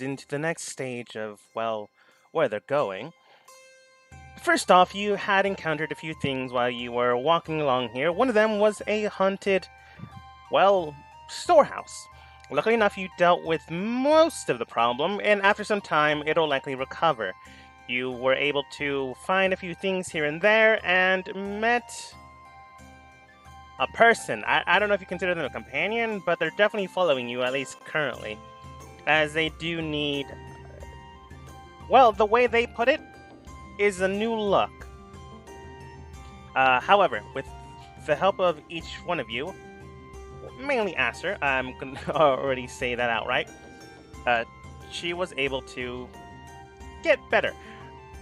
into the next stage of, well, where they're going. First off, you had encountered a few things while you were walking along here. One of them was a haunted, well, storehouse. Luckily enough, you dealt with most of the problem, and after some time, it'll likely recover. You were able to find a few things here and there, and met a person. I don't know if you consider them a companion, but they're definitely following you, at least currently, as they do need. Well, the way they put it is a new look. However, with the help of each one of you, mainly Aster, I'm going to already say that outright, uh, she was able to get better.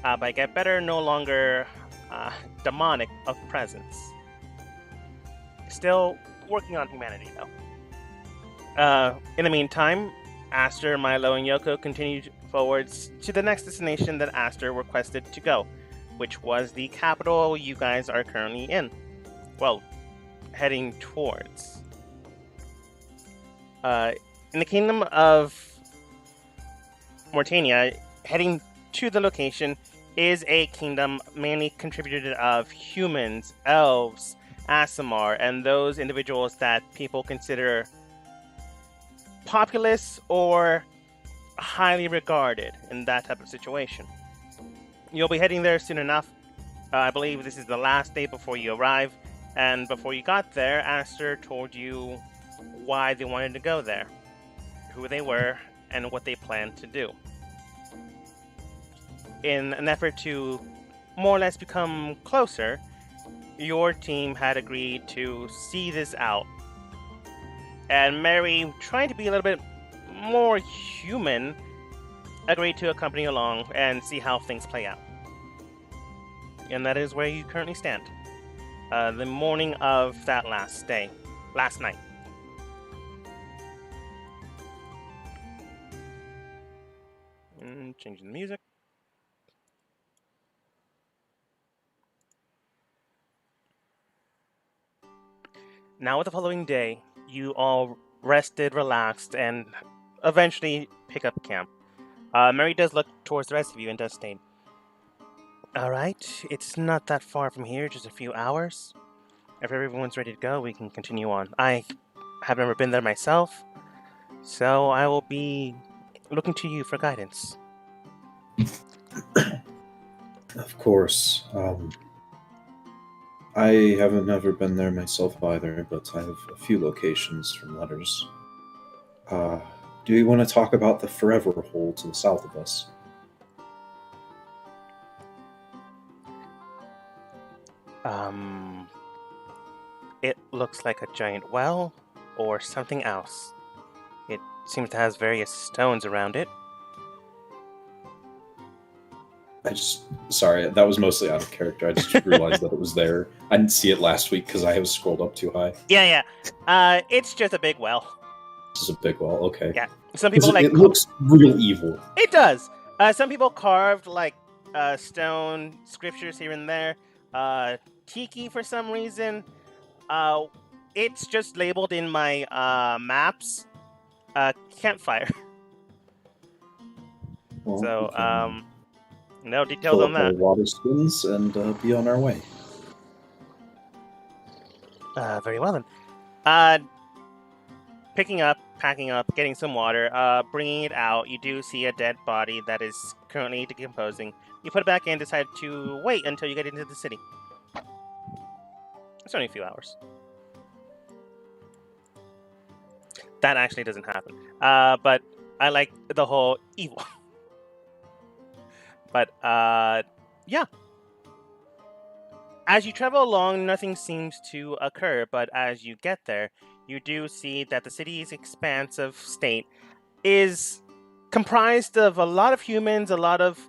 By get better, no longer demonic of presence. Still working on humanity, though. In the meantime, Aster, Milo, and Yoko continued forwards to the next destination that Aster requested to go, which was the capital you guys are currently in. Well, heading towards. In the kingdom of Mortania, heading to the location is a kingdom mainly contributed of humans, elves, Aasimar, and those individuals that people consider populous or highly regarded in that type of situation. You'll be heading there soon enough. I believe this is the last day before you arrive, and before you got there, Aster told you why they wanted to go there, who they were, and what they planned to do. In an effort to more or less become closer, your team had agreed to see this out. And Mary, trying to be a little bit more human, agreed to accompany along and see how things play out. And that is where you currently stand. The morning of that last night. Changing the music. Now, with the following day, you all rested, relaxed, and eventually pick up camp. Mary does look towards the rest of you and does state, "Alright, it's not that far from here, just a few hours. If everyone's ready to go, we can continue on. I have never been there myself, so I will be looking to you for guidance." Of course. I haven't ever been there myself either, but I have a few locations from letters. Do you want to talk about the Forever Hole to the south of us? It looks like a giant well or something else. It seems to have various stones around it. Sorry, that was mostly out of character. I just realized that it was there. I didn't see it last week because I have scrolled up too high. Yeah. It's just a big well. This is a big well, okay. Yeah. Some people it looks real evil. It does. Some people carved like stone scriptures here and there. Tiki for some reason. It's just labeled in my maps. Campfire. Well, so no details on that. Water skins and be on our way. Very well then. Picking up, packing up, getting some water, bringing it out. You do see a dead body that is currently decomposing. You put it back in, decide to wait until you get into the city. It's only a few hours. That actually doesn't happen. But I like the whole evil. But, yeah. As you travel along, nothing seems to occur, but as you get there, you do see that the city's expansive state is comprised of a lot of humans, a lot of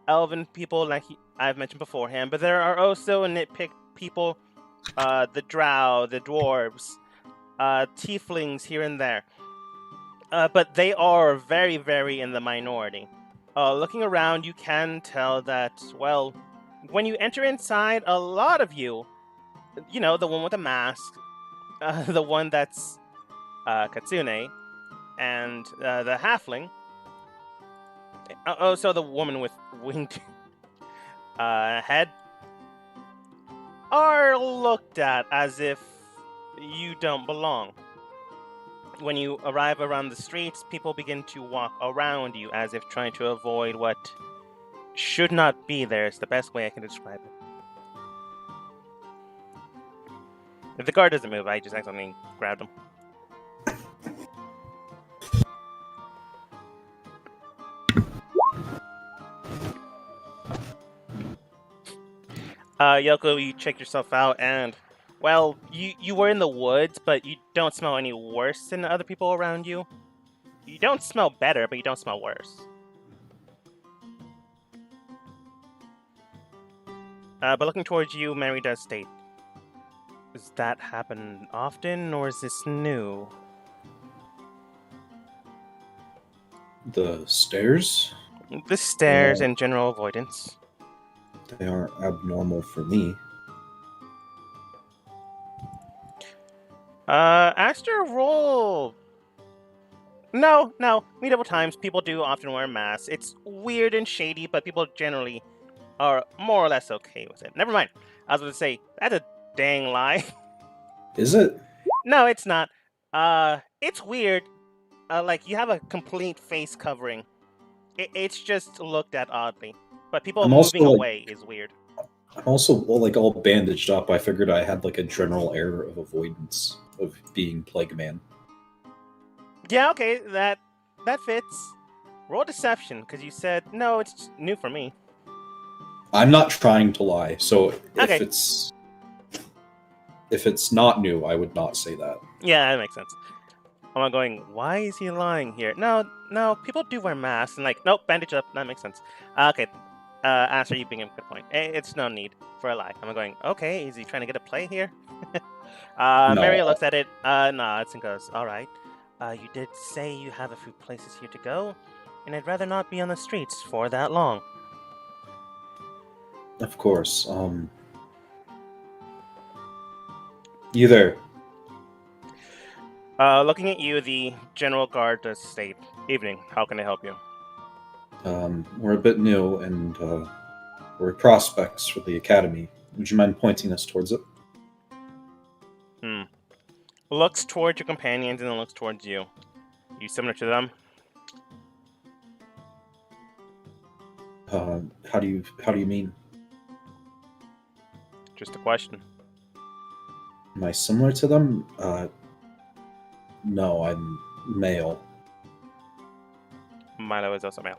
elven people, like I've mentioned beforehand, but there are also nitpick people, the drow, the dwarves, tieflings here and there. But they are very, very in the minority. Looking around, you can tell that, well, when you enter inside, a lot of you, the one with the mask, the one that's Katsune, and the halfling, Oh, so the woman with winged head are looked at as if you don't belong. When you arrive around the streets, people begin to walk around you as if trying to avoid what should not be there. It's the best way I can describe it. If the guard doesn't move, I just accidentally grabbed him. Yoko, you check yourself out, and well, you were in the woods, but you don't smell any worse than other people around you. You don't smell better, but you don't smell worse. But looking towards you, Mary does state, does that happen often, or is this new? The stairs? The stairs Yeah. and general avoidance. They aren't abnormal for me. Aster, roll. No. Medieval times, people do often wear masks. It's weird and shady, but people generally are more or less okay with it. Never mind. I was going to say, that's a dang lie. Is it? No, it's not. It's weird. Like, you have a complete face covering. It's just looked at oddly. But people I'm also, moving like- away is weird. I'm also like all bandaged up. I figured I had like a general air of avoidance of being Plague Man. Yeah, okay, that fits. Roll deception, because you said, no, it's new for me. I'm not trying to lie, so Okay. if it's not new, I would not say that. Yeah, that makes sense. I'm going, why is he lying here? No, people do wear masks, and like, nope, bandage up, that makes sense. Okay, Aster, you bring up a good point. It's no need for a lie. I'm going, okay, is he trying to get a play here? No. Mary looks at it, nods and goes, alright. You did say you have a few places here to go, and I'd rather not be on the streets for that long. Of course. You there? Looking at you, the general guard does state, evening, how can I help you? We're a bit new, and we're prospects for the academy. Would you mind pointing us towards it? Looks towards your companions and then looks towards you. You similar to them? How do you mean? Just a question. Am I similar to them? No, I'm male. Milo is also male.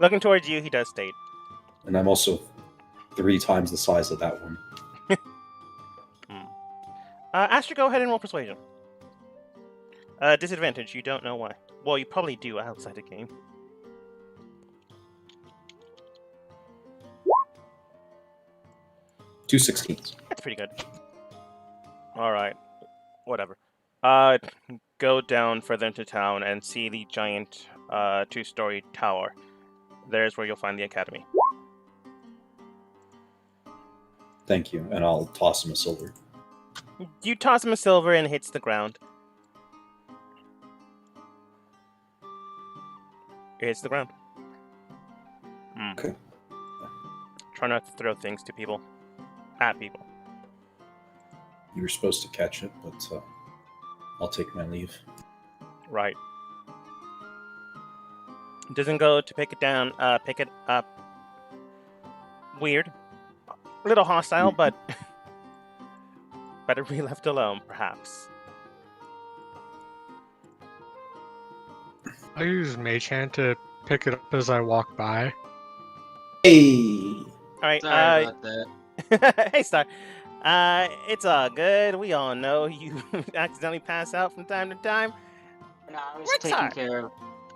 Looking towards you, he does state. And I'm also 3 times the size of that one. Aster, go ahead and roll persuasion. Disadvantage, you don't know why. Well, you probably do outside the game. Two 16s. That's pretty good. Alright. Whatever. Go down further into town and see the giant 2-story tower. There's where you'll find the academy. Thank you, and I'll toss him a silver. You toss him a silver and it hits the ground. It hits the ground. Okay. Try not to throw things to people. At people. You were supposed to catch it, but I'll take my leave. Right. Doesn't go to pick it down, pick it up. Weird. A little hostile, but better be left alone, perhaps. I use Mage Hand to pick it up as I walk by. Hey! Alright, Sorry about that. hey, Star. It's all good. We all know you accidentally pass out from time to time. No, I was What's taking that? care of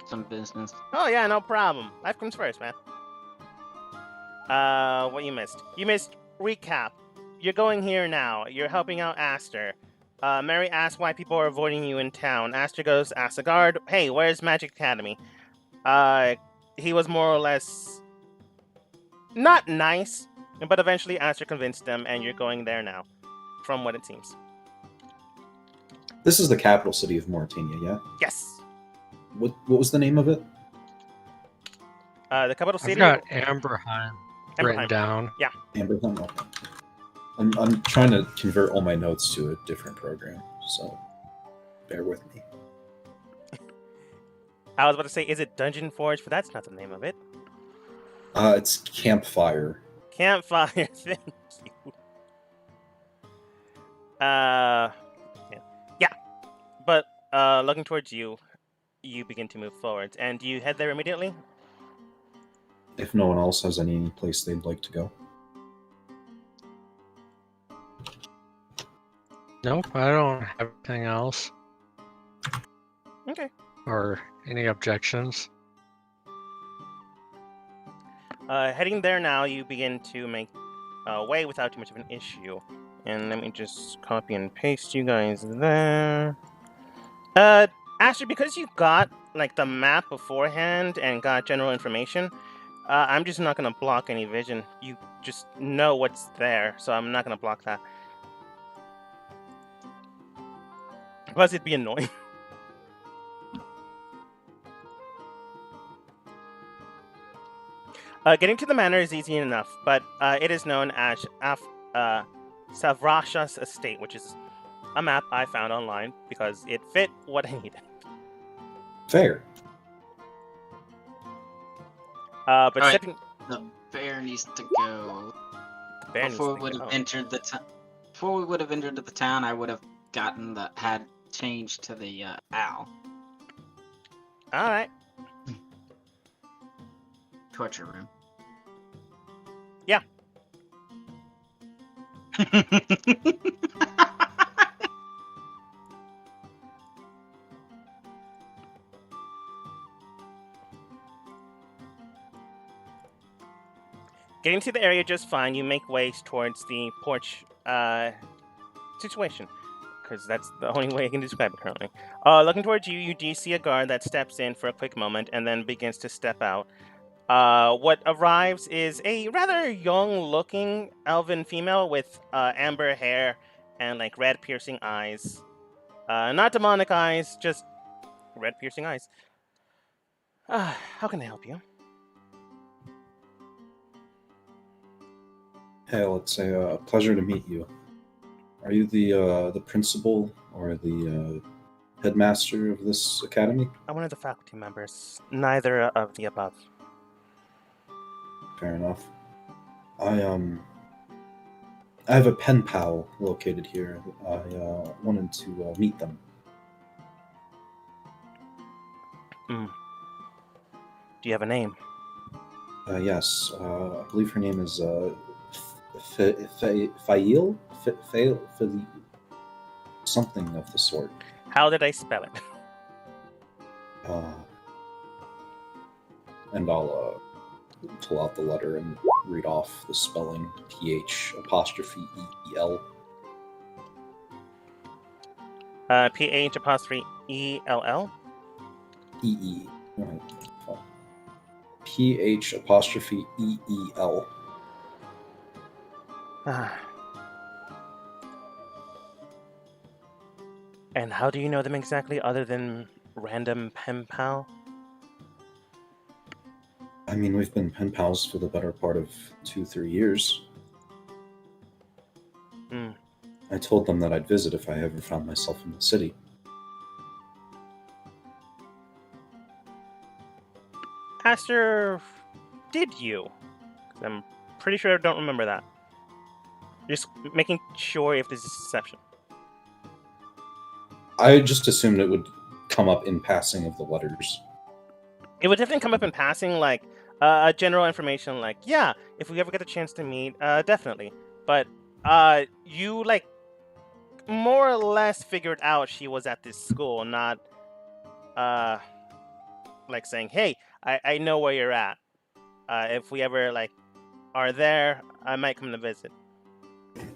some business. Oh, yeah, no problem. Life comes first, man. What you missed? You missed recap. You're going here now. You're helping out Aster. Mary asks why people are avoiding you in town. Aster goes, asks the guard, hey, where's Magic Academy? He was more or less not nice, but eventually Aster convinced them, and you're going there now, from what it seems. This is the capital city of Mauritania, yeah? Yes. what was the name of it? The capital I've city. got Amberheim written Amberheim. down. Amberheim. Okay. I'm trying to convert all my notes to a different program, so bear with me. I was about to say, is it Dungeon Forge? But that's not the name of it. It's Campfire. Campfire. Thank you. Yeah. But looking towards you, you begin to move forward, and do you head there immediately? If no one else has any place they'd like to go. Nope, I don't have anything else Okay. or any objections. Heading there now, you begin to make way without too much of an issue. And let me just copy and paste you guys there. Actually, because you got like the map beforehand and got general information, I'm just not gonna block any vision. You just know what's there, so I'm not gonna block that. Plus, it'd be annoying. Getting to the manor is easy enough, but it is known as Savrasha's Estate, which is a map I found online because it fit what I needed. Fair. But Alright. setting The bear needs to go. the bear needs Before to we would go. have entered the town. Before we would have entered the town, I would have had changed to the owl All right. torture room. Yeah. Getting to the area just fine, you make ways towards the porch situation, because that's the only way I can describe it currently. Looking towards you, you do see a guard that steps in for a quick moment and then begins to step out. What arrives is a rather young-looking elven female with amber hair and like red piercing eyes. Not demonic eyes, just red piercing eyes. How can I help you? Hail, it's a pleasure to meet you. Are you the principal or the headmaster of this academy? I'm one of the faculty members. Neither of the above. Fair enough. I have a pen pal located here. I wanted to meet them. Do you have a name? Yes, I believe her name is Fail, something of the sort. How did I spell it? And I'll pull out the letter and read off the spelling: PH''EEL. PH''ELL? EE. PH''EEL. And how do you know them exactly, other than random pen pal? I mean, we've been pen pals for the better part of 2-3 years. I told them that I'd visit if I ever found myself in the city. Aster, did you? 'Cause I'm pretty sure I don't remember that. Just making sure if this is deception. I just assumed it would come up in passing of the letters. It would definitely come up in passing, like general information, like, yeah, if we ever get a chance to meet, definitely. But you like more or less figured out she was at this school, not like saying, hey, I know where you're at. If we ever like are there, I might come to visit.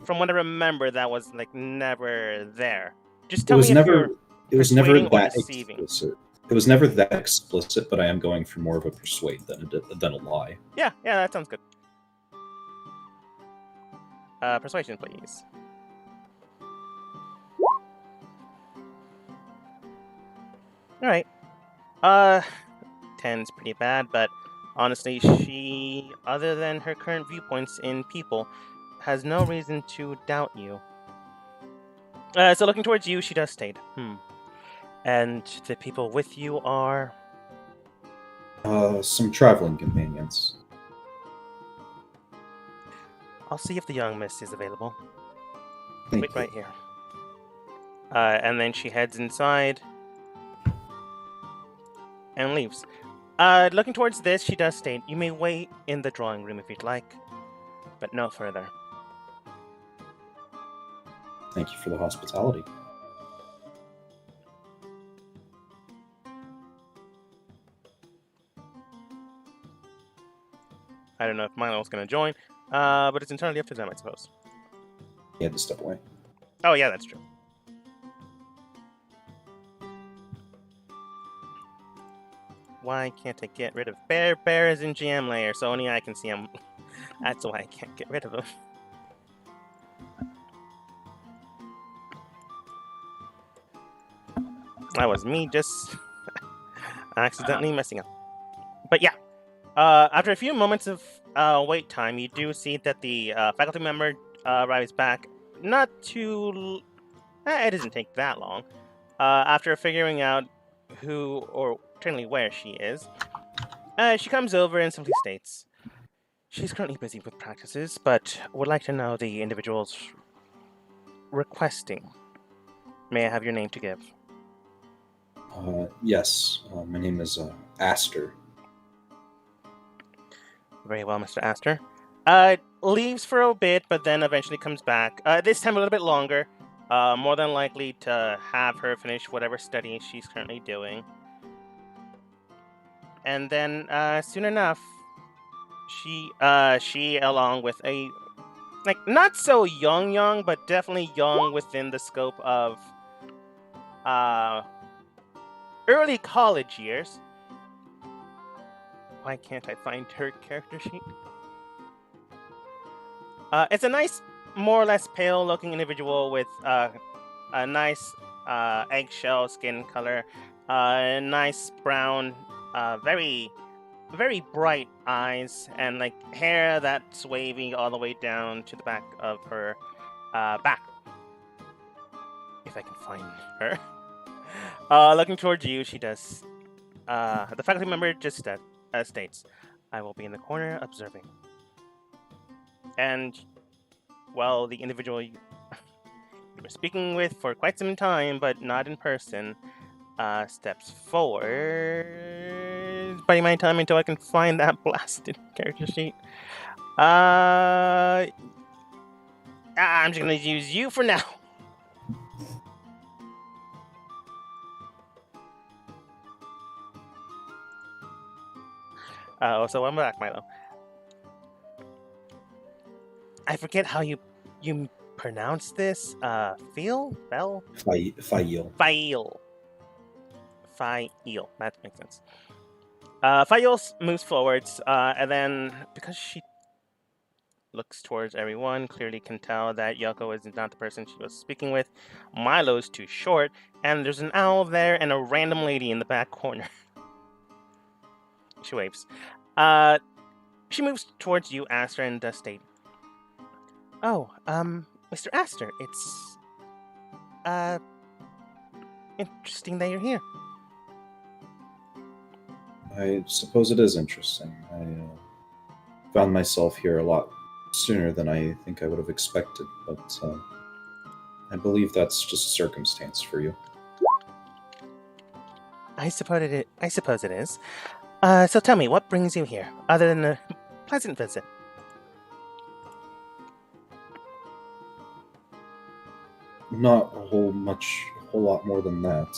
From what I remember, that was like never there. Just tell me if you're It was never persuading or that deceiving. explicit. It was never that explicit, but I am going for more of a persuade than a lie. Yeah, that sounds good. Persuasion, please. All right. Uh, 10's pretty bad, but honestly, she, other than her current viewpoints in people, has no reason to doubt you. So looking towards you, she does state, And the people with you are... Some traveling companions. I'll see if the young miss is available. Thank Wait you. right here. And then she heads inside and leaves. Looking towards this, she does state, you may wait in the drawing room if you'd like, but no further. Thank you for the hospitality. I don't know if Milo's going to join, but it's entirely up to them, I suppose. He had to step away. Oh, yeah, that's true. Why can't I get rid of Bear? Bear is in GM layer, so only I can see him. That's why I can't get rid of him. That was me just accidentally messing up. But yeah, after a few moments of wait time, you do see that the faculty member arrives back. Not too... it doesn't take that long. After figuring out who, or technically where she is, she comes over and simply states, she's currently busy with practices, but would like to know the individual's requesting. May I have your name to give? Yes, my name is Aster. Very well, Mr. Astor. Leaves for a bit, but then eventually comes back. This time a little bit longer. More than likely to have her finish whatever study she's currently doing. And then, soon enough, she along with a, not so young, but definitely young within the scope of, early college years. Why can't I find her character sheet? It's a nice, more or less pale-looking individual with a nice eggshell skin color, nice brown, very, very bright eyes, and hair that's waving all the way down to the back of her back. If I can find her. Looking towards you, she does. The faculty member just states, I will be in the corner observing. And, well, the individual you were speaking with for quite some time, but not in person, steps forward. Biding my time until I can find that blasted character sheet. I'm just gonna use you for now. So I'm back, Milo. I forget how you pronounce this. Feel? Bell? Fail. Fail. That makes sense. Fail moves forwards, and then because she looks towards everyone, clearly can tell that Yoko is not the person she was speaking with. Milo's too short, and there's an owl there and a random lady in the back corner. She waves. She moves towards you, Aster, and does state, oh, Mr. Aster, it's, interesting that you're here. I suppose it is interesting. I found myself here a lot sooner than I think I would have expected, but I believe that's just a circumstance for you. I suppose it is. So tell me, what brings you here, other than a pleasant visit? Not a whole lot more than that.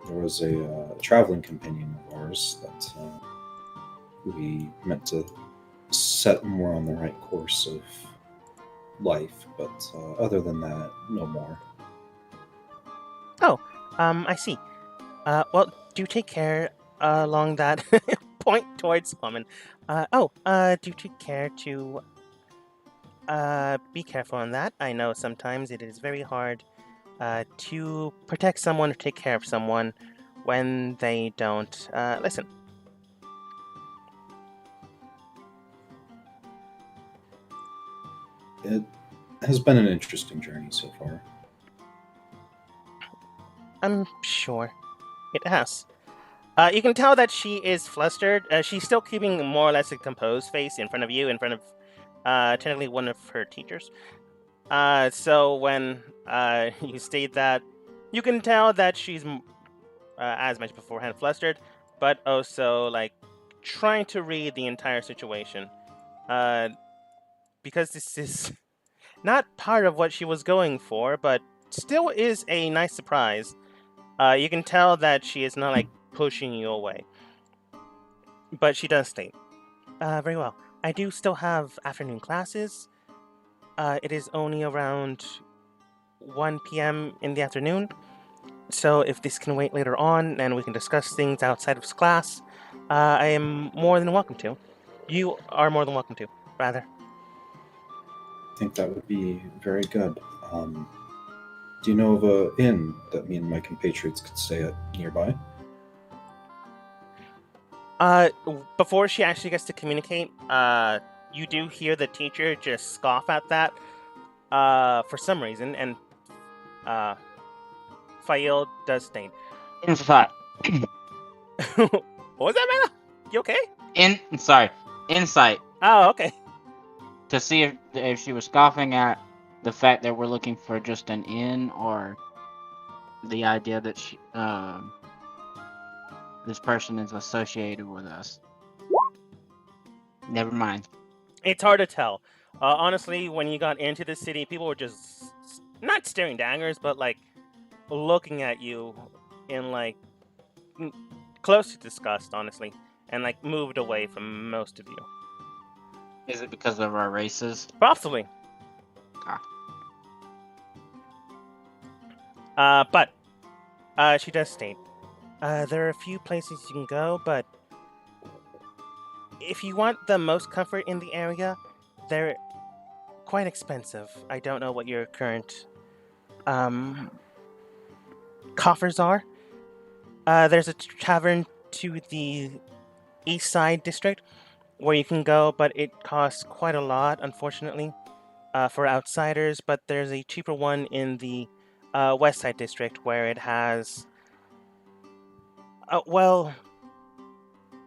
There was a traveling companion of ours that we meant to set more on the right course of life, but other than that, no more. Oh, I see. Well, do take care along that point towards woman. Do take care to be careful on that. I know sometimes it is very hard to protect someone or take care of someone when they don't listen. It has been an interesting journey so far. I'm sure it has. You can tell that she is flustered. She's still keeping more or less a composed face in front of you, in front of technically one of her teachers. So when you state that, you can tell that she's, as mentioned beforehand, flustered, but also like trying to read the entire situation. Uh, because this is not part of what she was going for, but still is a nice surprise. You can tell that she is not like pushing you away, but she does state, very well. I do still have afternoon classes. It is only around 1 p.m. in the afternoon, so if this can wait later on and we can discuss things outside of class, I am more than welcome to. You are more than welcome to, rather. I think that would be very good. Do you know of a inn that me and my compatriots could stay at nearby? Before she actually gets to communicate, you do hear the teacher just scoff at that, for some reason, and, Fail does state. Insight. What was that, Mela? You okay? Insight Oh, okay. to see if she was scoffing at the fact that we're looking for just an inn, or the idea that this person is associated with us. Never mind. It's hard to tell. Honestly, when you got into the city, people were just not staring daggers, but like looking at you in like close to disgust, honestly, and like moved away from most of you. Is it because of our races? Possibly. Ah. But she does state, there are a few places you can go, but if you want the most comfort in the area, they're quite expensive. I don't know what your current coffers are. There's a tavern to the east side district where you can go, but it costs quite a lot, unfortunately, for outsiders. But there's a cheaper one in the west side district where it has, well,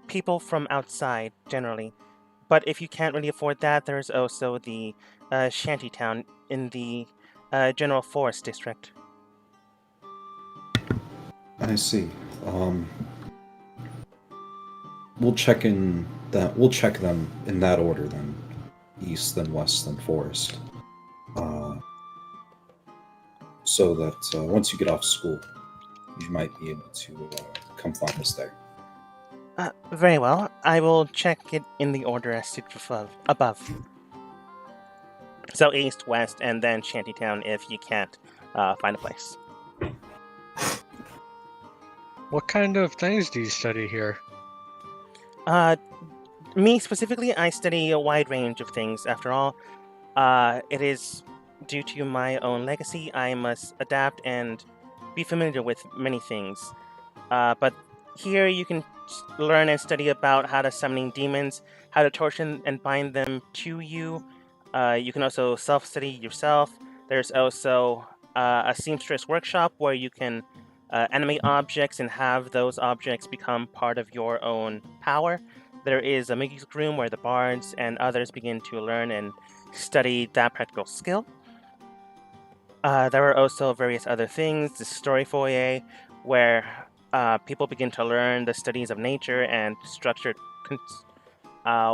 people from outside generally. But if you can't really afford that, there's also the shantytown in the general forest district. I see. We'll check them in that order then. East, then west, then forest. So that once you get off school, you might be able to come find us there. Very well. I will check it in the order as stated above. So east, west, and then shantytown if you can't find a place. What kind of things do you study here? Me specifically, I study a wide range of things. After all, it is due to my own legacy. I must adapt and be familiar with many things. But here you can learn and study about how to summoning demons, how to torture and bind them to you. You can also self-study yourself. There's also a seamstress workshop where you can animate objects and have those objects become part of your own power. There is a music room where the bards and others begin to learn and study that practical skill. There are also various other things, the story foyer, where people begin to learn the studies of nature and structured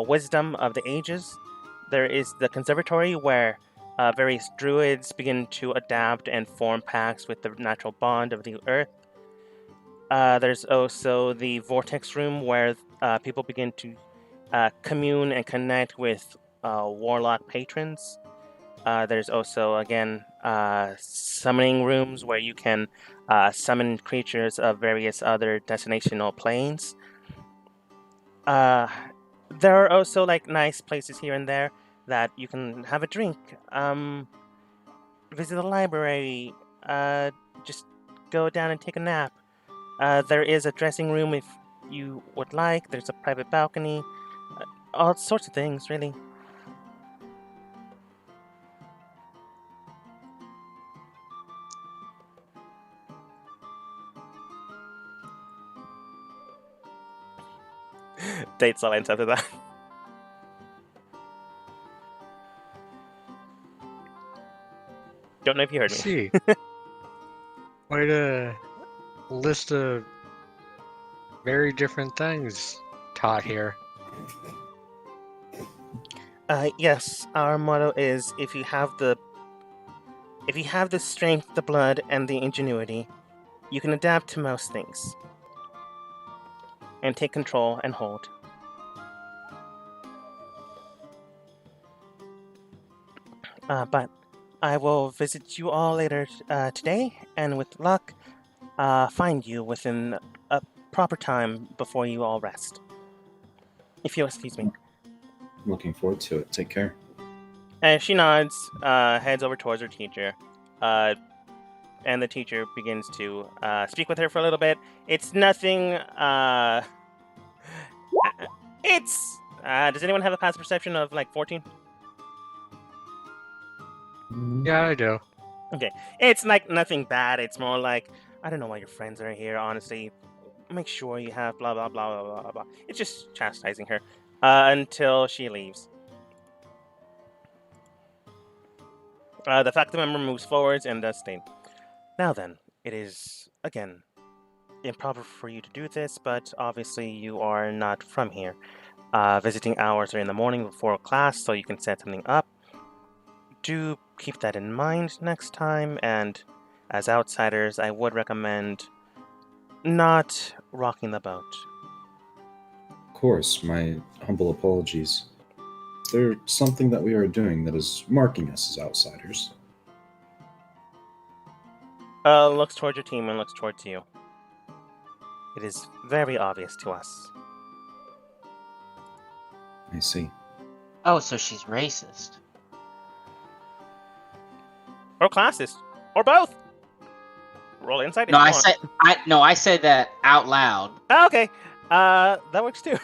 wisdom of the ages. There is the conservatory, where various druids begin to adapt and form pacts with the natural bond of the earth. There's also the vortex room, where people begin to commune and connect with warlock patrons. There's also, again, summoning rooms where you can summon creatures of various other destinational planes. There are also like nice places here and there that you can have a drink, visit the library, just go down and take a nap. There is a dressing room if you would like. There's a private balcony. All sorts of things, really. Date silence after that. Don't know if you heard me. See. Quite a list of very different things taught here. Yes, our motto is if you have the strength, the blood, and the ingenuity, you can adapt to most things. And take control and hold. But I will visit you all later today, and with luck, find you within a proper time before you all rest. If you'll excuse me. Looking forward to it. Take care. And she nods, heads over towards her teacher, and the teacher begins to speak with her for a little bit. It's nothing. It's. Does anyone have a passive perception of like 14? Yeah, I do. It's like nothing bad. It's more like, I don't know why your friends are here, honestly. Make sure you have blah blah blah blah blah blah. It's just chastising her until she leaves. The faculty member moves forwards and does state, now then, it is, again, improper for you to do this, but obviously you are not from here. Visiting hours are in the morning before class, so you can set something up. Do keep that in mind next time, and as outsiders, I would recommend not rocking the boat. Of course, my humble apologies. There's something that we are doing that is marking us as outsiders. Looks towards your team and looks towards you. It is very obvious to us. I see. Oh, so she's racist. Or classist. Or both. Roll insight if No, you I want. I said that out loud. Oh, okay. That works too.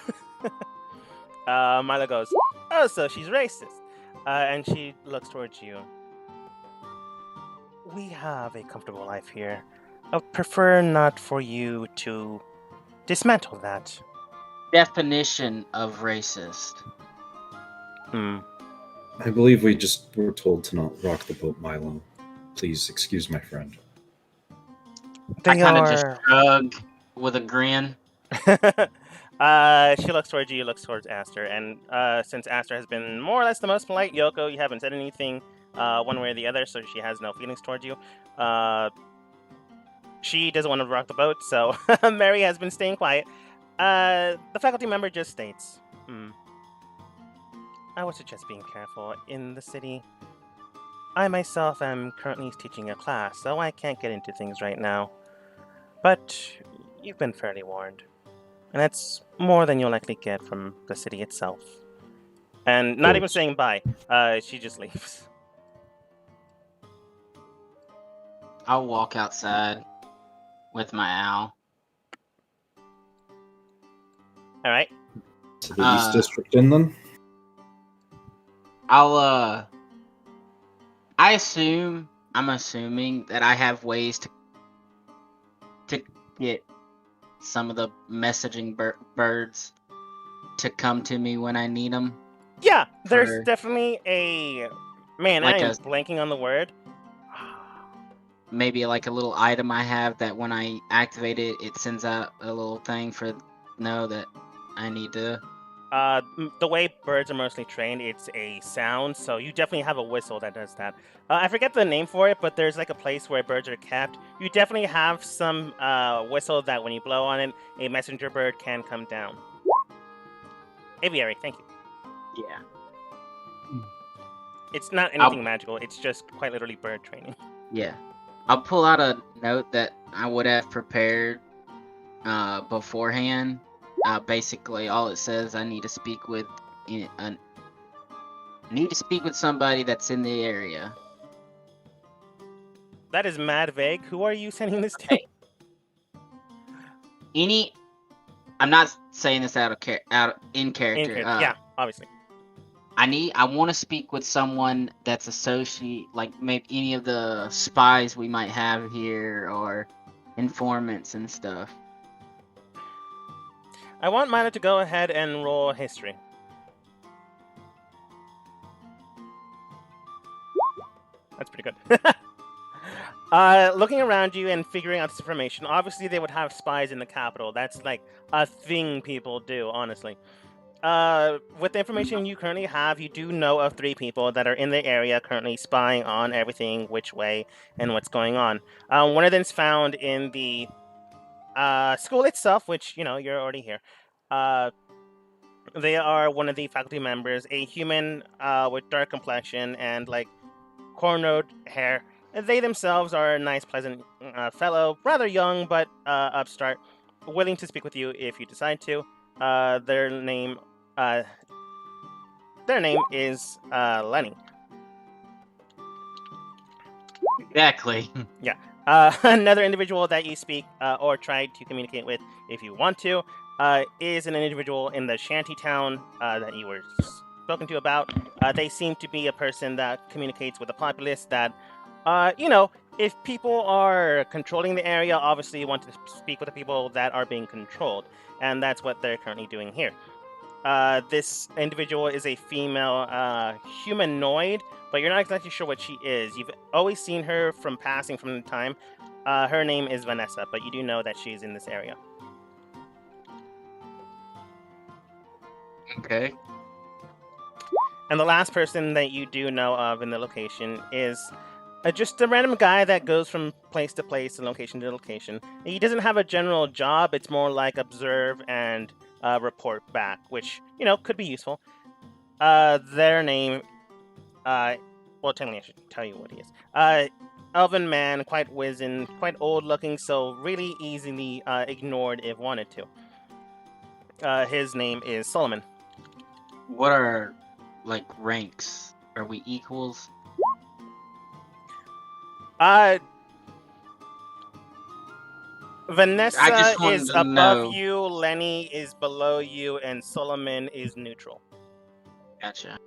Milo goes, oh, so she's racist. And she looks towards you. We have a comfortable life here. I would prefer not for you to dismantle that. Definition of racist. I believe we just were told to not rock the boat, Milo. Please excuse my friend. They I kind of are... just shrug with a grin. She looks towards you, looks towards Aster, and since Aster has been more or less the most polite, Yoko, you haven't said anything one way or the other, so she has no feelings towards you. She doesn't want to rock the boat, so Mary has been staying quiet. The faculty member just states, I would suggest being careful in the city. I myself am currently teaching a class, so I can't get into things right now. But you've been fairly warned. And that's more than you'll likely get from the city itself. And not even saying bye, she just leaves. I'll walk outside with my owl. Alright. To the East District in then? I'm assuming that I have ways to get some of the messaging birds to come to me when I need them. Yeah, there's definitely a... Man, like I am blanking on the word. Maybe like a little item I have that when I activate it, it sends out a little thing for know that I need to... The way birds are mostly trained, it's a sound, so you definitely have a whistle that does that. I forget the name for it, but there's like a place where birds are kept. You definitely have some whistle that when you blow on it, a messenger bird can come down. Aviary, thank you. Yeah. It's not anything magical, it's just quite literally bird training. Yeah. I'll pull out a note that I would have prepared beforehand. Basically, all it says, I need to speak with somebody that's in the area. That is mad vague. Who are you sending this to? Okay. any. I'm not saying this out in character. Yeah, obviously. I want to speak with someone that's associate, like maybe any of the spies we might have here or informants and stuff. I want Milo to go ahead and roll history. That's pretty good. Looking around you and figuring out this information, obviously they would have spies in the capital. That's like a thing people do, honestly. With the information you currently have, you do know of 3 people that are in the area currently spying on everything, which way, and what's going on. One of them is found in the school itself, which, you're already here. They are one of the faculty members, a human with dark complexion and like cornrowed hair. They themselves are a nice, pleasant fellow, rather young but upstart, willing to speak with you if you decide to. Their name is Lenny. Exactly. Yeah. Another individual that you speak or try to communicate with, if you want to, is an individual in the shanty town that you were spoken to about. They seem to be a person that communicates with the populace that, if people are controlling the area, obviously you want to speak with the people that are being controlled. And that's what they're currently doing here. This individual is a female humanoid, but you're not exactly sure what she is. You've always seen her from passing from the time. Her name is Vanessa, but you do know that she's in this area. Okay. And the last person that you do know of in the location is just a random guy that goes from place to place and location to location. He doesn't have a general job. It's more like observe and report back, which, could be useful. Their name, well, technically I should tell you what he is. Elven man, quite wizened, quite old looking, so really easily ignored if wanted to. His name is Solomon. What are like ranks? Are we equals? Vanessa is above know. you, Lenny is below you, and Solomon is neutral. Gotcha.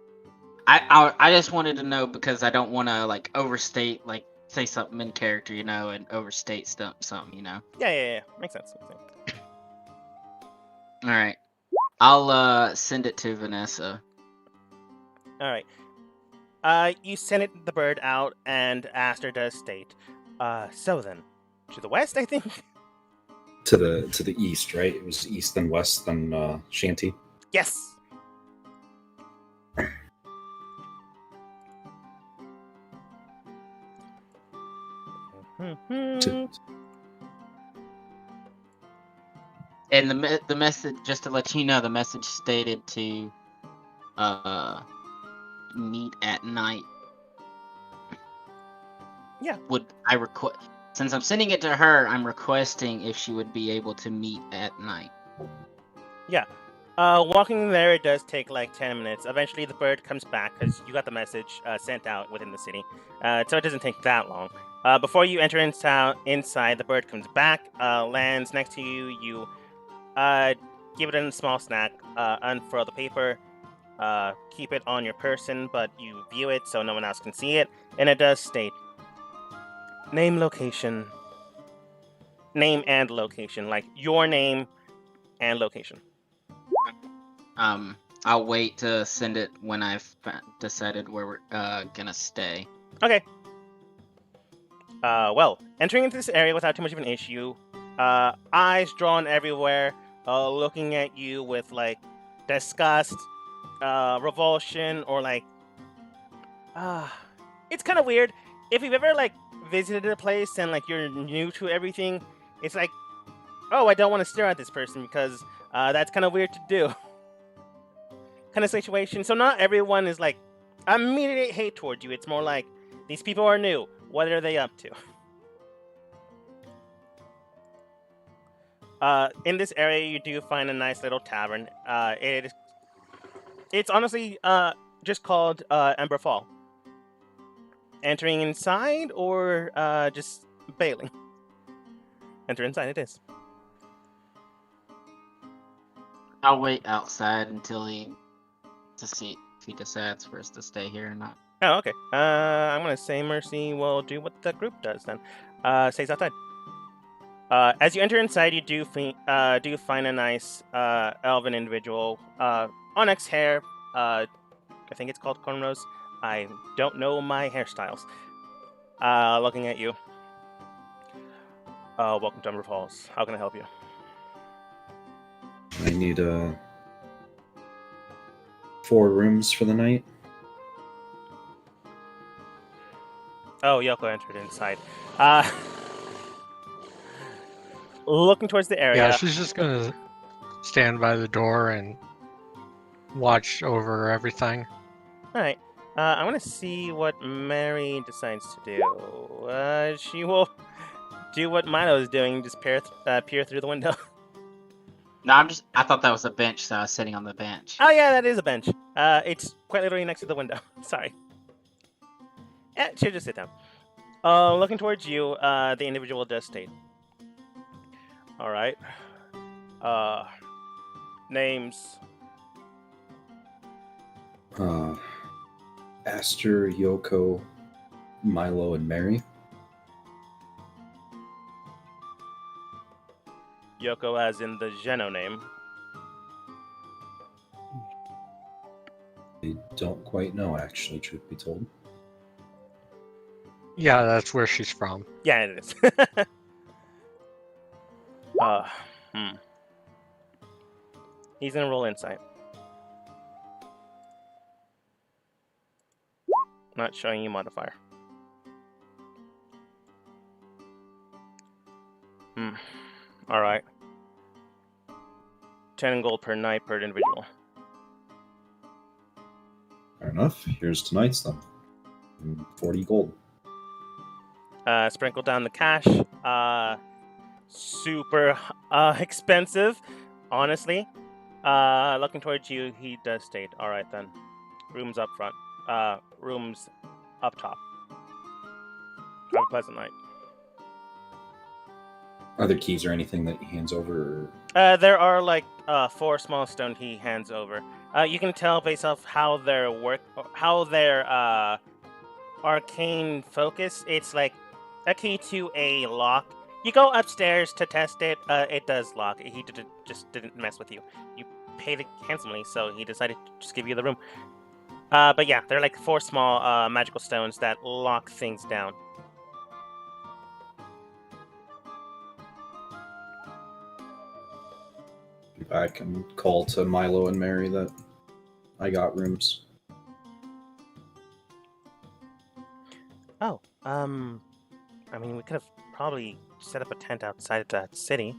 I just wanted to know because I don't want to like overstate, like say something in character, and overstate something, Yeah. Makes sense. All right. I'll send it to Vanessa. All right. You send the bird out, and Aster does state. So then, to the west, I think. To the east, right? It was east and west and Shanty. Yes. And the message, just to let you know, the message stated to meet at night. Yeah. Would I request? Since I'm sending it to her, I'm requesting if she would be able to meet at night. Yeah. Walking there, it does take like 10 minutes. Eventually, the bird comes back because you got the message sent out within the city. So it doesn't take that long. Before you enter inside, the bird comes back, lands next to you. You give it a small snack, unfurl the paper, keep it on your person, but you view it so no one else can see it. And it does state name and location, like your name and location. I'll wait to send it when I've decided where we're gonna stay. Okay. Well, entering into this area without too much of an issue, eyes drawn everywhere, looking at you with like disgust, revulsion, or like, it's kind of weird. If you've ever like visited a place and like you're new to everything, it's like, oh, I don't want to stare at this person because that's kind of weird to do. Kind of situation. So not everyone is like immediate hate towards you. It's more like these people are new. What are they up to? In this area, you do find a nice little tavern. It's honestly just called Ember Fall. Entering inside or just bailing? Enter inside it is. I'll wait outside until to see if he decides for us to stay here or not. Oh, okay. I'm gonna say Mercy will do what the group does then. Stays outside. As you enter inside, you do find a nice elven individual. Onyx hair. I think it's called cornrows. I don't know my hairstyles. Looking at you. Welcome to Umber Falls. How can I help you? I need 4 rooms for the night. Oh, Yoko entered inside. Looking towards the area. Yeah, she's just gonna stand by the door and watch over everything. All right. I want to see what Mary decides to do. She will do what Milo is doing, just peer through the window. No, I thought that was a bench, so I was sitting on the bench. Oh yeah, that is a bench. It's quite literally next to the window. Sorry. She'll just sit down. Looking towards you, the individual does state. All right. Names. Aster, Yoko, Milo, and Mary. Yoko as in the Geno name. I don't quite know, actually, truth be told. Yeah, that's where she's from. Yeah, it is. He's gonna roll insight. Not showing you modifier. Alright. 10 gold per night per individual. Fair enough. Here's tonight's then. 40 gold. Sprinkle down the cash. Super expensive, honestly. Looking towards you, he does state. Alright then. Rooms up front. Rooms up top. Have a pleasant night. Are there keys or anything that he hands over? Or... There are like 4 small stone he hands over. You can tell based off how their arcane focus. It's like a key to a lock. You go upstairs to test it. It does lock. He just didn't mess with you. You paid handsomely, so he decided to just give you the room. But yeah, they're like 4 small magical stones that lock things down. I can call to Milo and Mary that I got rooms. Oh, I mean, we could have probably set up a tent outside of that city.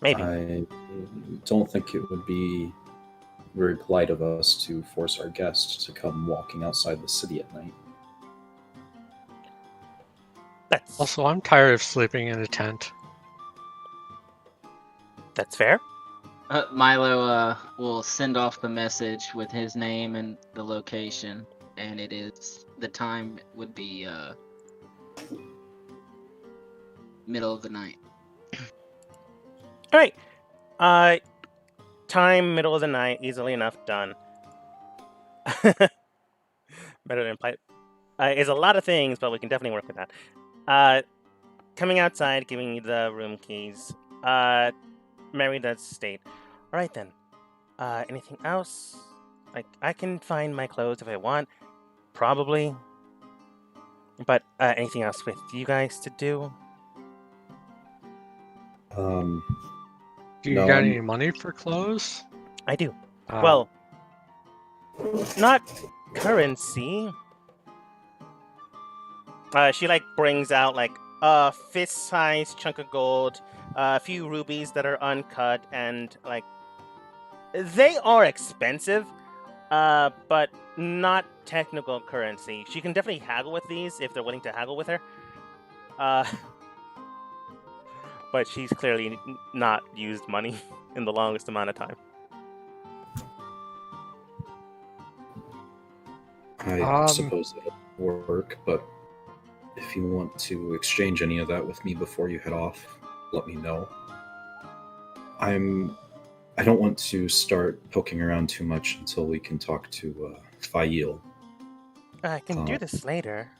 Maybe. I don't think it would be very polite of us to force our guests to come walking outside the city at night. That's Also, I'm tired of sleeping in a tent. That's fair. Milo will send off the message with his name and the location, and the time would be middle of the night. All right. Time, middle of the night, easily enough done. Better than play. Is a lot of things, but we can definitely work with that. Coming outside, giving you the room keys. Mary does state. All right then. Anything else? Like I can find my clothes if I want, probably. But anything else with you guys to do? Do you No, got any money for clothes? I do. Uh, Well, not currency. She like brings out like a fist-sized chunk of gold, a few rubies that are uncut, and like they are expensive, but not technical currency. She can definitely haggle with these if they're willing to haggle with her. But she's clearly not used money in the longest amount of time. I suppose that will work, but if you want to exchange any of that with me before you head off, let me know. I'm I don't want to start poking around too much until we can talk to Fail. I can do this later.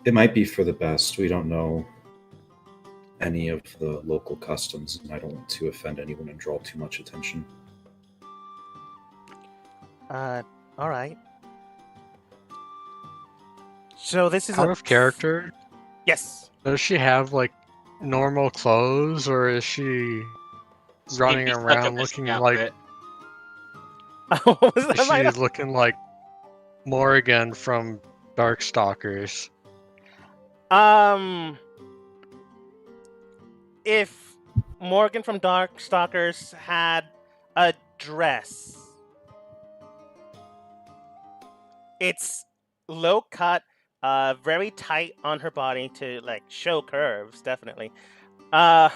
It might be for the best. We don't know any of the local customs, and I don't want to offend anyone and draw too much attention. All right. So this is Out of character, Yes. does she have like normal clothes, or is she running Maybe stuck around up his looking like outfit. What was that? is she looking like Morrigan from Darkstalkers? If Morgan from Darkstalkers had a dress, it's low cut, very tight on her body to like show curves, definitely. To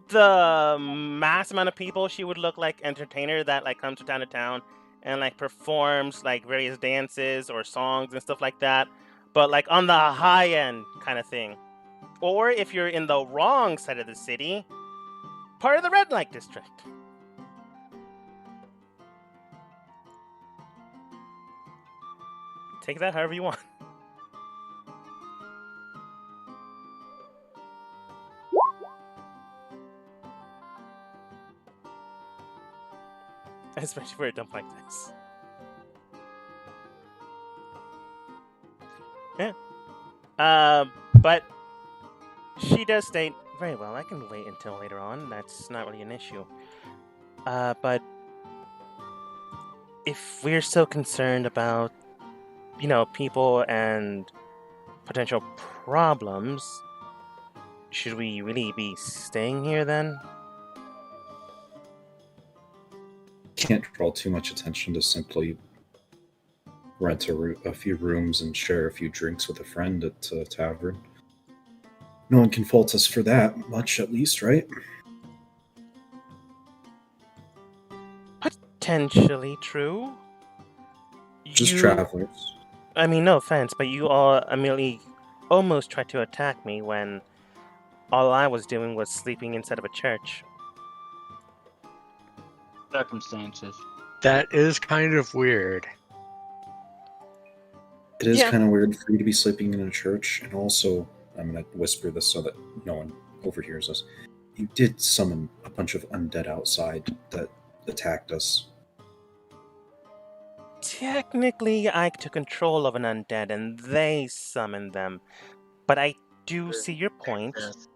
the mass amount of people, she would look like entertainer that like comes from town to town and like performs like various dances or songs and stuff like that. But like on the high end kind of thing. Or if you're in the wrong side of the city, part of the red light district. Take that however you want. Especially for a dump like this. Yeah. But she does state, very well, I can wait until later on. That's not really an issue. But if we're so concerned about, people and potential problems, should we really be staying here then? Can't draw too much attention to simply rent a few rooms and share a few drinks with a friend at a tavern. No one can fault us for that much, at least, right? Potentially true. Just travelers. I mean, no offense, but you all immediately almost tried to attack me when all I was doing was sleeping inside of a church. Circumstances. That is kind of weird. It is Yeah. kind of weird for you to be sleeping in a church, and also, I'm going to whisper this so that no one overhears us. You did summon a bunch of undead outside that attacked us. Technically, I took control of an undead and they summoned them. But I do see your point. Yes.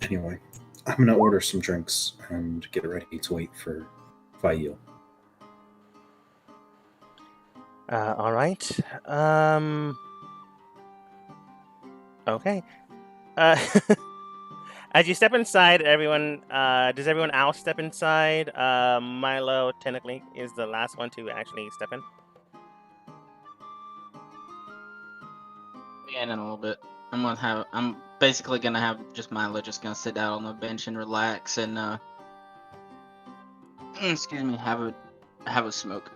Anyway, I'm going to order some drinks and get ready to wait for Fail. All right. Okay. As you step inside, does everyone else step inside? Milo technically is the last one to actually step in. Yeah, in a little bit. I'm basically gonna have just Milo just gonna sit down on the bench and relax and excuse me, have a smoke.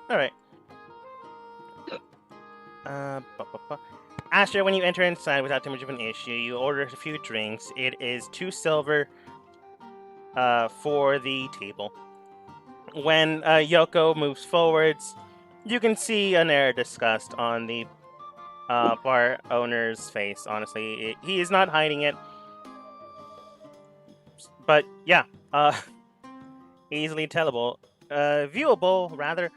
All right. Asher, when you enter inside without too much of an issue, you order a few drinks. It is 2 silver for the table. When Yoko moves forwards, you can see an air of disgust on the bar owner's face. Honestly, he is not hiding it. But yeah, easily tellable, viewable rather.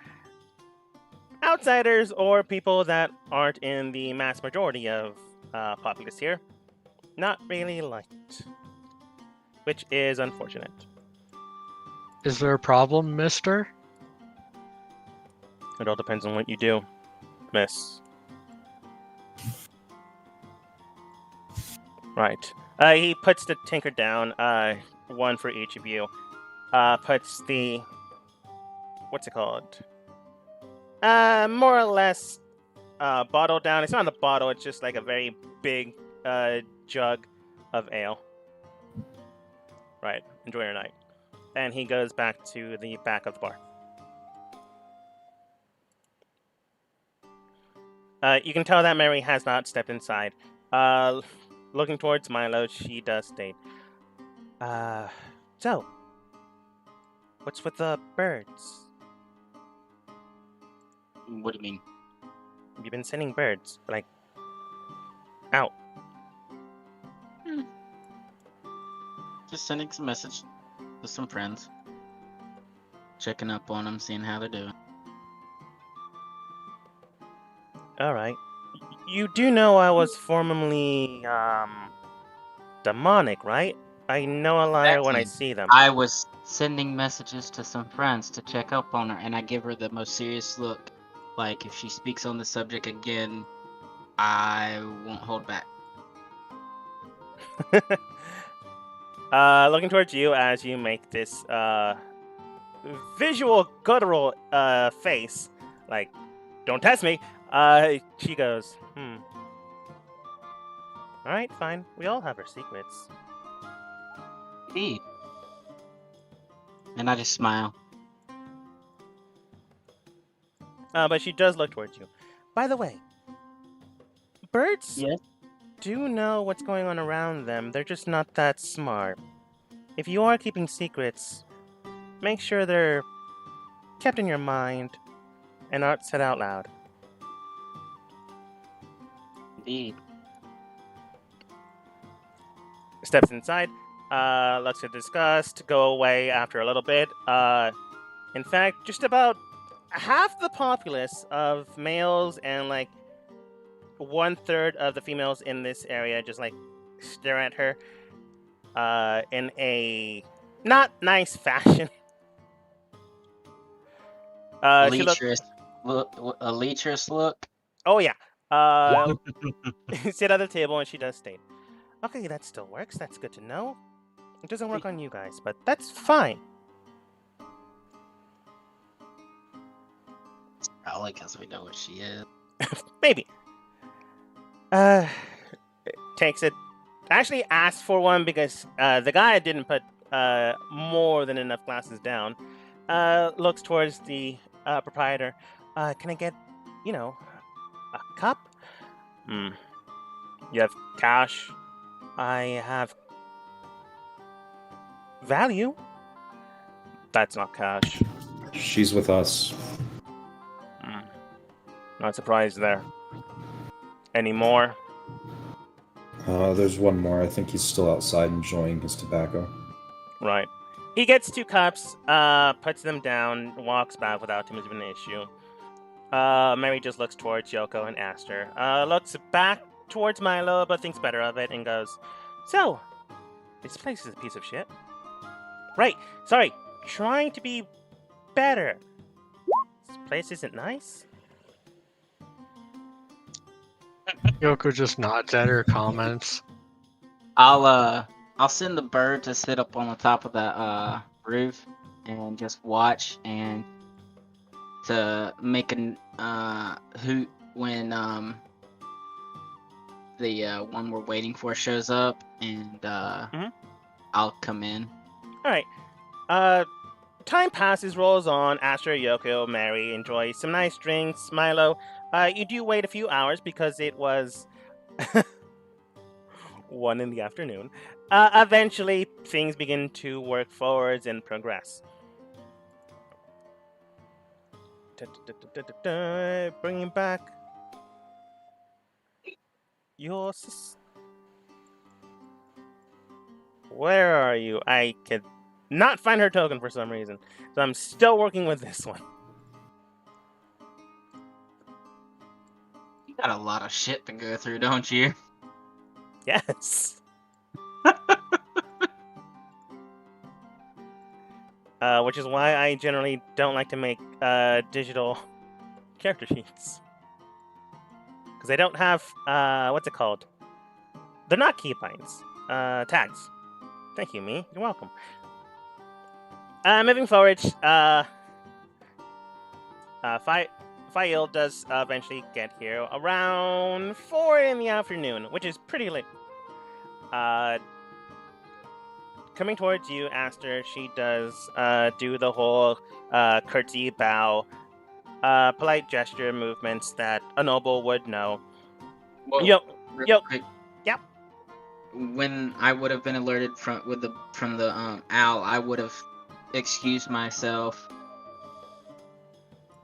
Outsiders or people that aren't in the mass majority of populace here, not really liked, which is unfortunate. Is there a problem, mister? It all depends on what you do, miss. Right. He puts the tinker down, one for each of you. Puts the... what's it called? More or less bottle down. It's not a bottle, it's just like a very big jug of ale. Right. Enjoy your night. And he goes back to the back of the bar. You can tell that Mary has not stepped inside. Looking towards Milo, she does state, so, what's with the birds? What do you mean? You've been sending birds, like, out. Just sending some message to some friends. Checking up on them, seeing how they're doing. Alright. You do know I was formerly, demonic, right? I know a liar when I see them. I was sending messages to some friends to check up on her, and I give her the most serious look. Like, if she speaks on the subject again, I won't hold back. Looking towards you as you make this, visual guttural, face. Like, don't test me. She goes, Alright, fine. We all have our secrets. Indeed. And I just smile. But she does look towards you. By the way, birds Yes? do know what's going on around them. They're just not that smart. If you are keeping secrets, make sure they're kept in your mind and not said out loud. Indeed. Steps inside, looks at disgust, go away after a little bit. In fact, just about half the populace of males and like 1/3 of the females in this area just like stare at her in a not nice fashion. She look, Lecherous look. A lecherous look. oh yeah. Sit at the table and she does state, okay, that still works. That's good to know. It doesn't work on you guys, but that's fine. Probably because we know what she is. Maybe. Takes it. Actually asked for one because the guy didn't put more than enough glasses down. Looks towards the proprietor. Can I get, a cup? You have cash. I have value. That's not cash. She's with us. Not surprised there. Any more? There's one more. I think he's still outside enjoying his tobacco. Right. He gets 2 cups, puts them down, walks back without too much of an issue. Mary just looks towards Yoko and Aster. Looks back towards Milo, but thinks better of it and goes, so, this place is a piece of shit. Right, sorry, trying to be better. This place isn't nice? Yoko just nods at her comments. I'll send the bird to sit up on the top of the roof and just watch and to make an hoot when the one we're waiting for shows up, and I'll come in. Alright. Time passes, rolls on. Aster, Yoko, Mary enjoy some nice drinks. Milo, you do wait a few hours because it was 1 in the afternoon. Eventually, things begin to work forwards and progress. Bringing back your Where are you? I could not find her token for some reason, so I'm still working with this one. You got a lot of shit to go through, don't you? Yes. Which is why I generally don't like to make digital character sheets. Because they don't have, what's it called? They're not keybinds. Tags. Thank you, me. You're welcome. Moving forward, Fail does eventually get here around 4 in the afternoon, which is pretty late. Coming towards you, Aster, she does do the whole curtsy, bow, polite gesture movements that a noble would know. Well, Yo, real quick, Yep. When I would have been alerted from the owl, I would have excused myself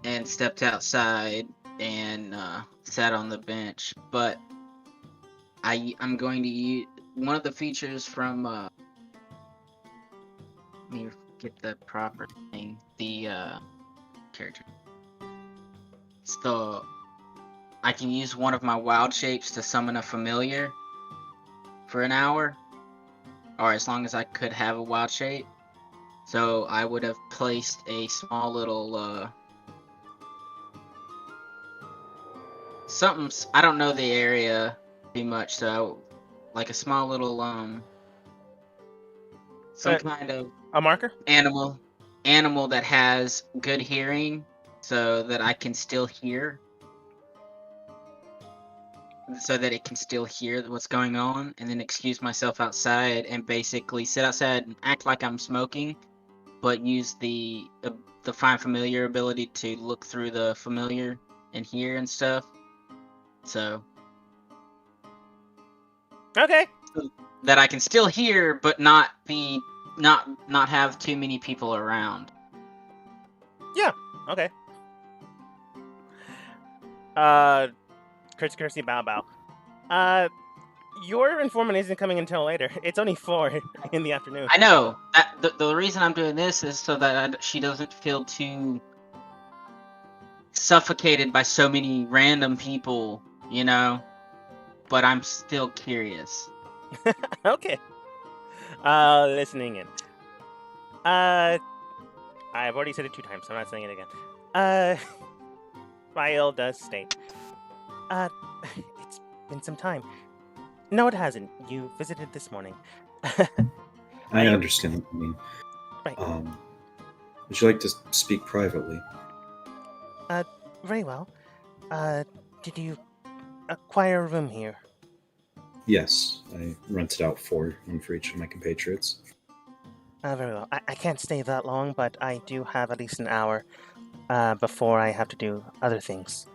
and stepped outside and sat on the bench. But I'm going to use one of the features from let me get the proper thing. The character. So I can use one of my wild shapes to summon a familiar for an hour, or as long as I could have a wild shape. So I would have placed a small little something. I don't know the area too much, so like a small little some kind of A marker? animal that has good hearing, so that I can still hear. So that it can still hear what's going on, and then excuse myself outside and basically sit outside and act like I'm smoking, but use the find familiar ability to look through the familiar and hear and stuff. So Okay. that I can still hear, but not have too many people around. Okay. Curtsy, bow, bow. Your informant isn't coming until later. It's only 4 in the afternoon. I know that the reason I'm doing this is so that she doesn't feel too suffocated by so many random people, you know. But I'm still curious. Okay. Listening in. I've already said it 2 times, so I'm not saying it again. File does state. It's been some time. No, it hasn't. You visited this morning. I understand what you mean. Right. Would you like to speak privately? Very well. Did you acquire a room here? Yes, I rented out one for each of my compatriots. Very well. I can't stay that long, but I do have at least an hour before I have to do other things.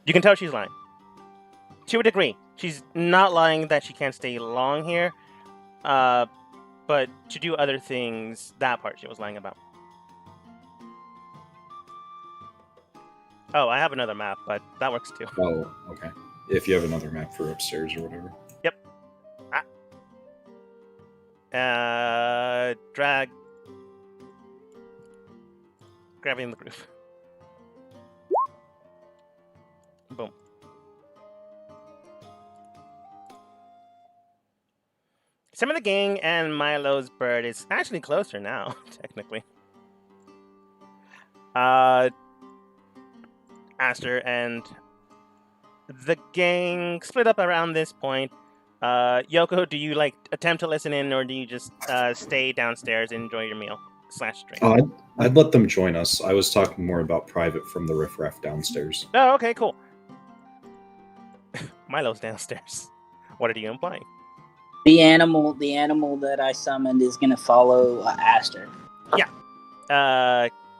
You can tell she's lying. To a degree. She's not lying that she can't stay long here, but to do other things, that part she was lying about. Oh, I have another map, but that works too. Oh, okay. If you have another map for upstairs or whatever. Grabbing the groove. Boom. Some of the gang and Milo's bird is actually closer now, technically. Aster and the gang split up around this point. Yoko, do you attempt to listen in, or do you just stay downstairs and enjoy your meal / drink? I'd let them join us. I was talking more about private from the riffraff downstairs. Oh, okay, cool. Milo's downstairs. What are you implying? The animal that I summoned is gonna follow Aster.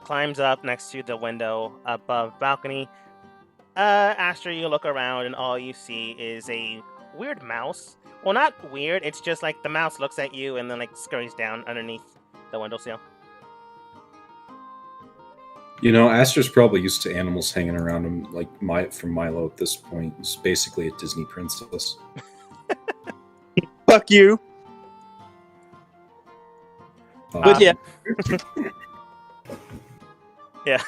Climbs up next to the window above balcony. Aster, you look around and all you see is a weird mouse. Well, not weird. It's just like the mouse looks at you and then scurries down underneath the windowsill. You know, Aster's probably used to animals hanging around him, from Milo at this point. He's basically a Disney princess. Fuck you. But yeah. Yeah.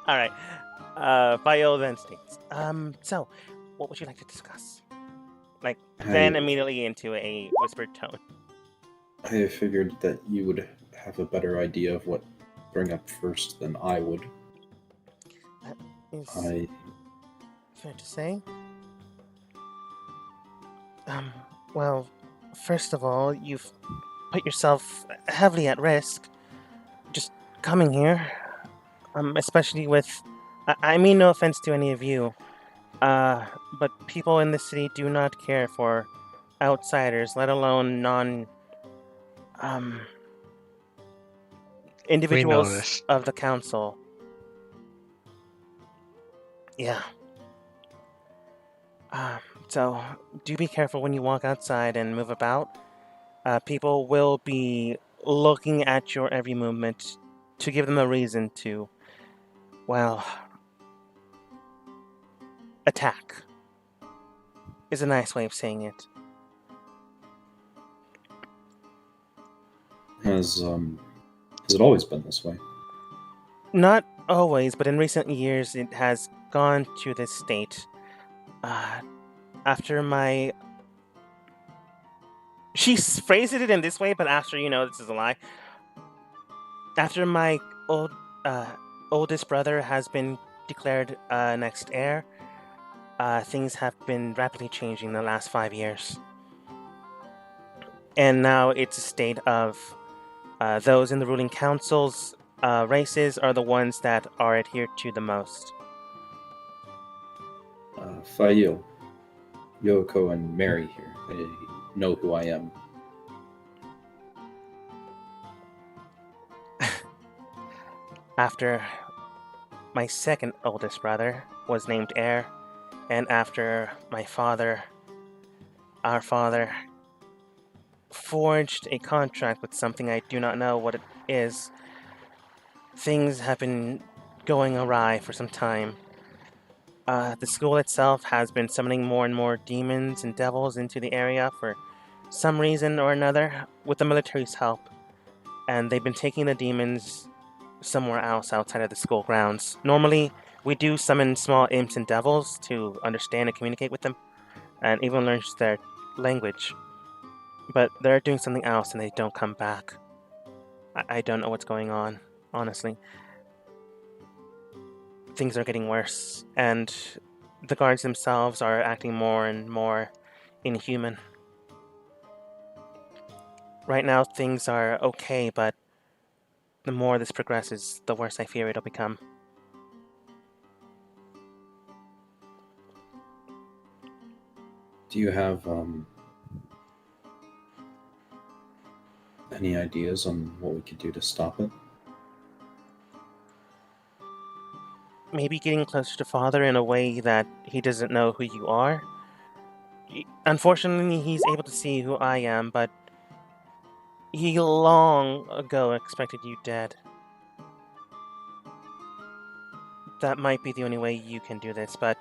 All right. Bio then states. So, what would you like to discuss? Then immediately into a whispered tone. I figured that you would have a better idea of what to bring up first than I would. Is fair to say? Well, first of all, you've put yourself heavily at risk just coming here. Especially with... I mean no offense to any of you, but people in the city do not care for outsiders, let alone individuals of the council. Yeah. So, do be careful when you walk outside and move about. People will be looking at your every movement to give them a reason to, well, attack. Is a nice way of saying it. Has it always been this way? Not always, but in recent years it has gone to this state. After my. She phrased it in this way, but after, this is a lie. After my oldest brother has been declared next heir, things have been rapidly changing in the last 5 years. And now it's a state of those in the ruling council's races are the ones that are adhered to the most. Fail, Yoko, and Mary here. They know who I am. After my second oldest brother was named heir, and after my father, our father, forged a contract with something I do not know what it is, things have been going awry for some time. The school itself has been summoning more and more demons and devils into the area for some reason or another, with the military's help. And they've been taking the demons somewhere else outside of the school grounds. Normally, we do summon small imps and devils to understand and communicate with them, and even learn their language. But they're doing something else and they don't come back. I don't know what's going on, honestly. Things are getting worse, and the guards themselves are acting more and more inhuman. Right now, things are okay, but the more this progresses, the worse I fear it'll become. Do you have any ideas on what we could do to stop it? Maybe getting closer to Father in a way that he doesn't know who you are. Unfortunately, he's able to see who I am, but he long ago expected you dead. That might be the only way you can do this, but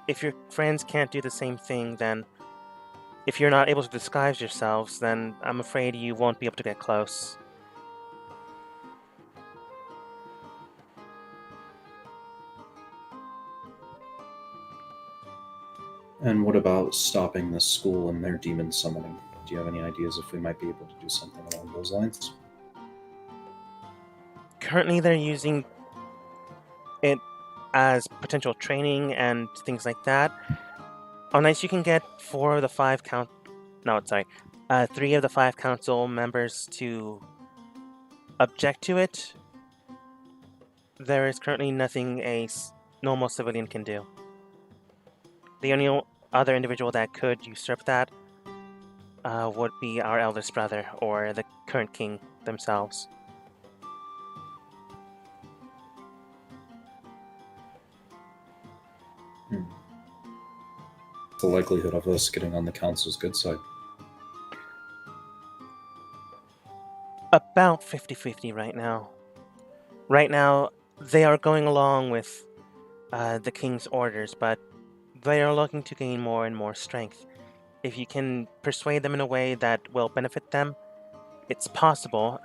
if your friends can't do the same thing, then if you're not able to disguise yourselves, then I'm afraid you won't be able to get close. And what about stopping the school and their demon summoning? Do you have any ideas if we might be able to do something along those lines? Currently, they're using it as potential training and things like that. On ice, you can get 3 of the 5 council members to object to it. There is currently nothing a normal civilian can do. The only other individual that could usurp that would be our eldest brother or the current king themselves. The likelihood of us getting on the council's good side. About 50-50 right now. Right now, they are going along with the king's orders, but they are looking to gain more and more strength. If you can persuade them in a way that will benefit them, it's possible.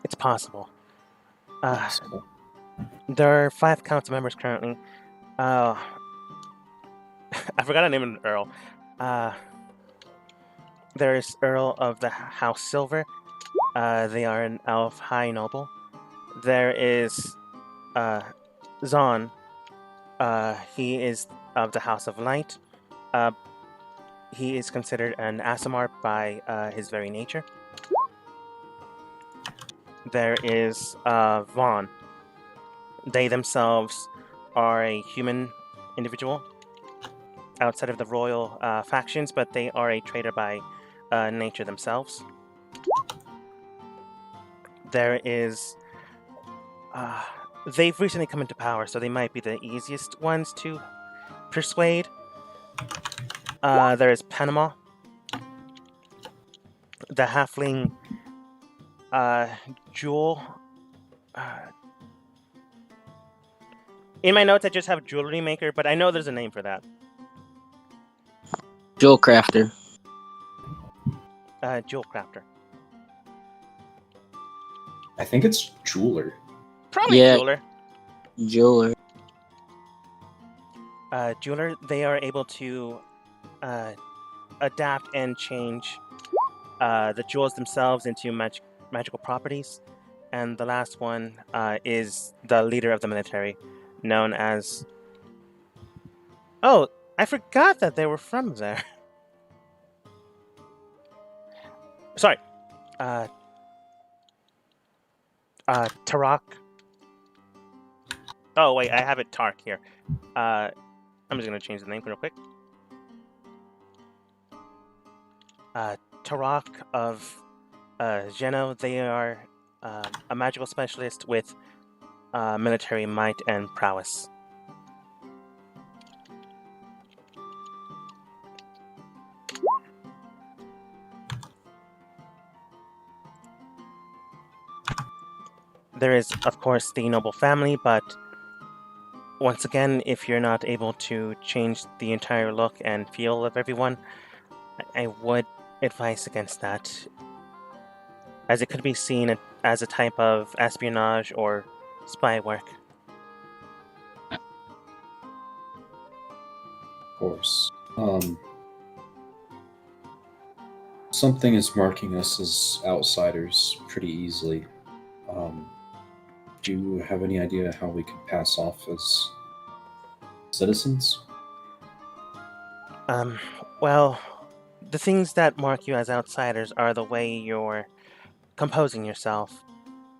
It's possible. Possible. There are 5 council members currently. I forgot to name an Earl. There is Earl of the House Silver. They are an elf high noble. There is Zon. He is of the House of Light. He is considered an Asimar by his very nature. There is Vaughn. They themselves are a human individual outside of the royal factions, but they are a traitor by nature themselves. There is... they've recently come into power, so they might be the easiest ones to persuade. There is Panama, the halfling jewel. In my notes, I just have jewelry maker, but I know there's a name for that. Jewel crafter. Jewel crafter. I think it's jeweler. Probably Yeah. jeweler. Jeweler. Jeweler, they are able to adapt and change the jewels themselves into magical properties. And the last one is the leader of the military, known as... Oh, I forgot that they were from there. Sorry. Tarak. Oh, wait, I have it Tark here. I'm just going to change the name real quick. Tarak of Geno, they are a magical specialist with military might and prowess. There is, of course, the noble family, but once again, if you're not able to change the entire look and feel of everyone, I would advise against that, as it could be seen as a type of espionage or spy work. Of course. Something is marking us as outsiders pretty easily. Do you have any idea how we could pass off as citizens? Well, the things that mark you as outsiders are the way you're composing yourself.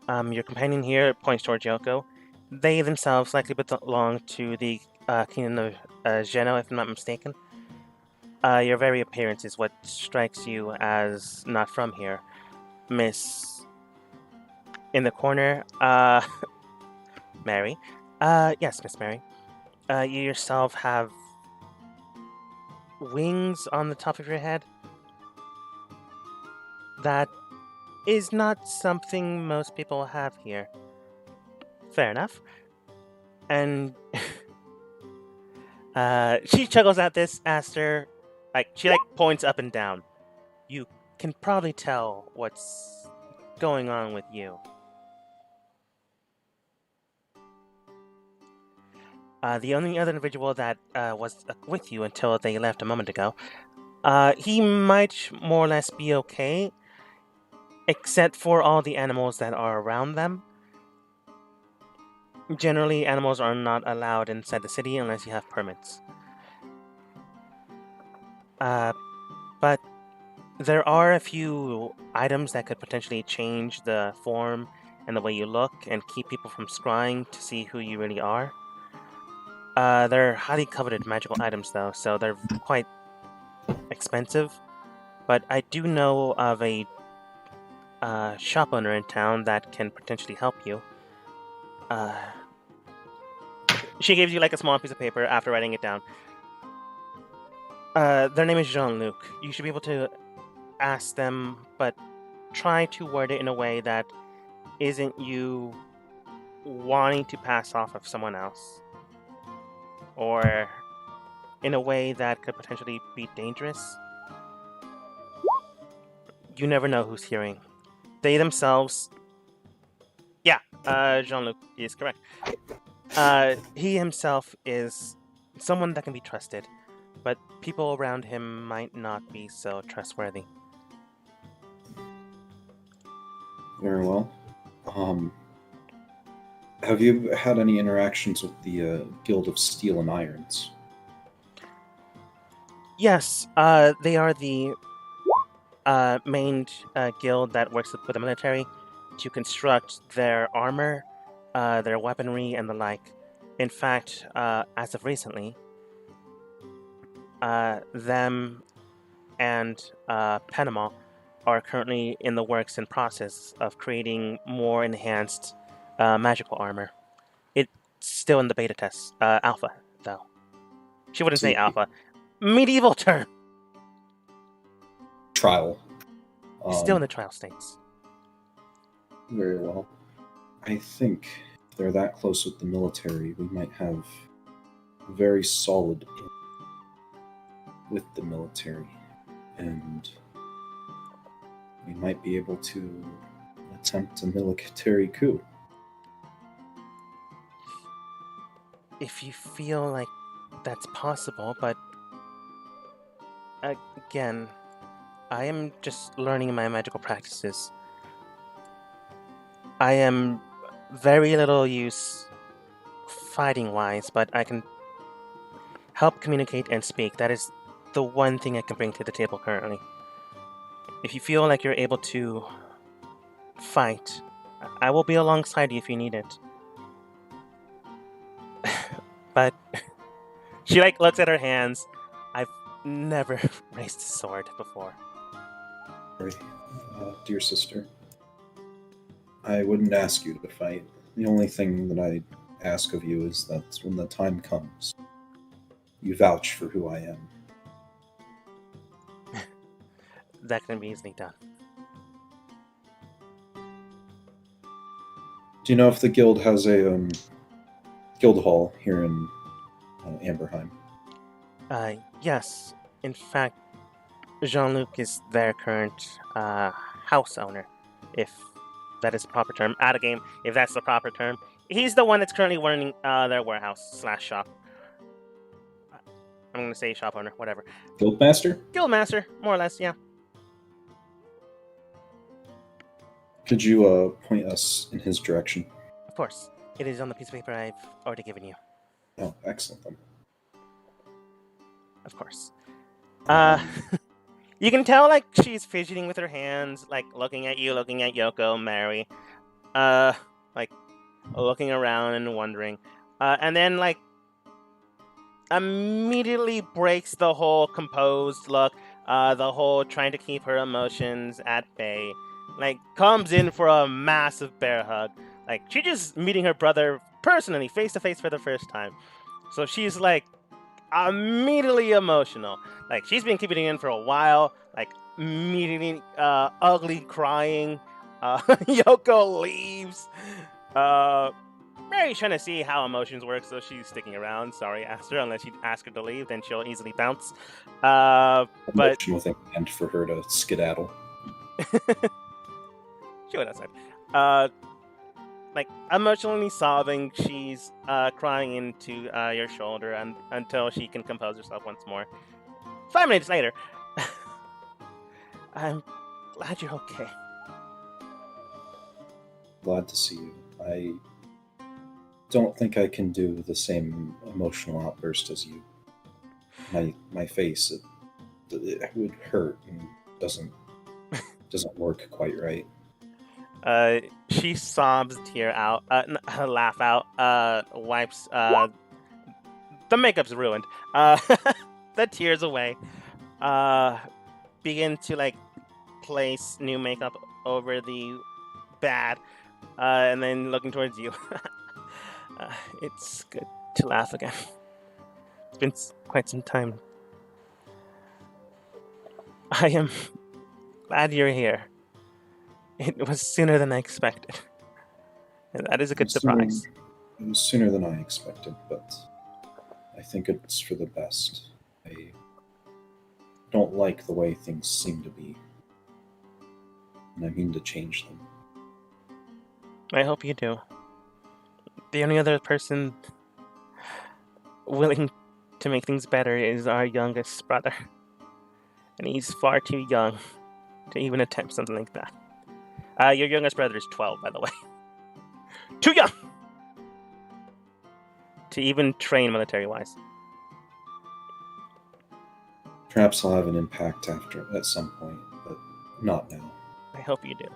Your companion here points towards Yoko. They themselves likely belong to the kingdom of Geno, if I'm not mistaken. Your very appearance is what strikes you as not from here. Miss... In the corner, Mary. Yes, Miss Mary. You yourself have wings on the top of your head. That is not something most people have here. Fair enough. And she chuckles at this, Aster. She points up and down. You can probably tell what's going on with you. The only other individual that was with you until they left a moment ago, he might more or less be okay, except for all the animals that are around them. Generally, animals are not allowed inside the city unless you have permits. But there are a few items that could potentially change the form and the way you look and keep people from scrying to see who you really are. They're highly coveted magical items, though, so they're quite expensive. But I do know of a shop owner in town that can potentially help you. She gives you a small piece of paper after writing it down. Their name is Jean-Luc. You should be able to ask them, but try to word it in a way that isn't you wanting to pass off of someone else. Or in a way that could potentially be dangerous. You never know who's hearing. They themselves... Yeah, Jean-Luc is correct. He himself is someone that can be trusted, but people around him might not be so trustworthy. Very well. Have you had any interactions with the Guild of Steel and Irons? Yes, they are the main guild that works with the military to construct their armor, their weaponry, and the like. In fact, as of recently, them and Panama are currently in the works and process of creating more enhanced magical armor. It's still in the beta test, alpha, though. She wouldn't say So- alpha. Medieval term. Trial. Still in the trial states. Very well. I think if they're that close with the military, we might have a very solid in with the military, and we might be able to attempt a military coup. If you feel like that's possible, but again, I am just learning my magical practices. I am very little use fighting wise, but I can help communicate and speak. That is the one thing I can bring to the table currently. If you feel like you're able to fight, I will be alongside you if you need it. But she looks at her hands. I've never raised a sword before. Sorry, dear sister. I wouldn't ask you to fight. The only thing that I ask of you is that when the time comes, you vouch for who I am. That can be easily done. Do you know if the guild has a guild hall here in Amberheim? Yes. In fact, Jean-Luc is their current house owner, if that is the proper term. Out of game, if that's the proper term. He's the one that's currently running their warehouse / shop. I'm going to say shop owner, whatever. Guildmaster? Guildmaster, more or less, yeah. Could you point us in his direction? Of course. It is on the piece of paper I've already given you. Oh, excellent then. Of course. You can tell, she's fidgeting with her hands, looking at you, looking at Yoko, Mary. Looking around and wondering. And then, immediately breaks the whole composed look, the whole trying to keep her emotions at bay. Comes in for a massive bear hug. She just meeting her brother personally, face to face for the first time. So she's, immediately emotional. She's been keeping it in for a while, immediately ugly crying. Yoko leaves. Mary's trying to see how emotions work, so she's sticking around. Sorry, Aster, unless you ask her to leave, then she'll easily bounce. But Emotional thing meant for her to skedaddle. she went outside. Emotionally sobbing, she's crying into your shoulder until she can compose herself once more. 5 minutes later, I'm glad you're okay. Glad to see you. I don't think I can do the same emotional outburst as you. My face, it would hurt and doesn't work quite right. She sobs a tear out, laugh out, wipes, the makeup's ruined, the tears away, begin to, place new makeup over the bad, and then looking towards you. It's good to laugh again. It's been quite some time. I am glad you're here. It was sooner than I expected. And that is a good surprise. It was sooner than I expected, but I think it's for the best. I don't like the way things seem to be, and I mean to change them. I hope you do. The only other person willing to make things better is our youngest brother. And he's far too young to even attempt something like that. Your youngest brother is 12, by the way. Too young to even train military-wise. Perhaps I'll have an impact at some point, but not now. I hope you do.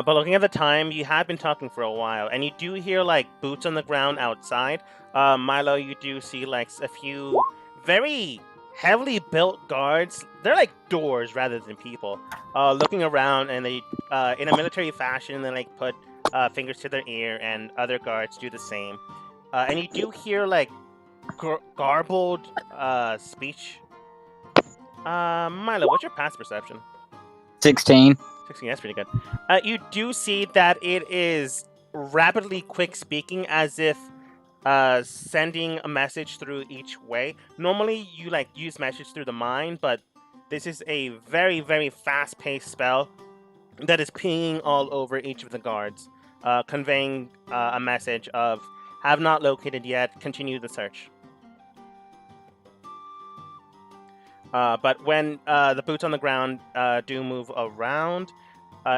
But looking at the time, you have been talking for a while, and you do hear like boots on the ground outside. Milo, you do see like a few very heavily built guards. They're like doors rather than people. Looking around, and they, in a military fashion, they like put fingers to their ear, and other guards do the same. And you do hear like garbled speech. Milo, what's your past perception? 16. 16, that's pretty good. You do see that it is rapidly quick speaking, as if sending a message through each way. Normally, you like use message through the mind, but this is a very, very fast-paced spell that is pinging all over each of the guards, conveying a message of "Have not located yet. Continue the search." But when the boots on the ground do move around,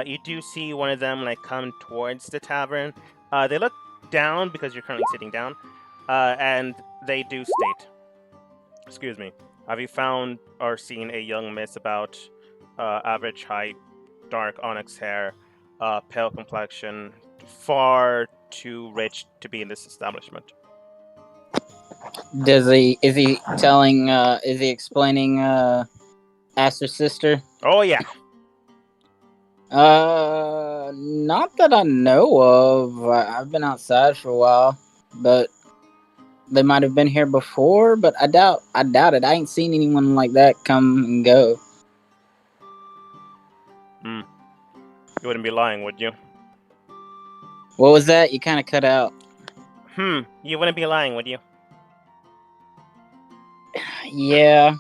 you do see one of them like come towards the tavern. They look down because you're currently sitting down, and they do state, "Excuse me, have you found or seen a young miss about average height, dark onyx hair, pale complexion, far too rich to be in this establishment?" Is he telling, is he explaining, Aster's sister? Oh yeah. Not that I know of. I've been outside for a while, but they might have been here before, but I doubt it. I ain't seen anyone like that come and go. You wouldn't be lying, would you? What was that? You kind of cut out. You wouldn't be lying, would you? Yeah.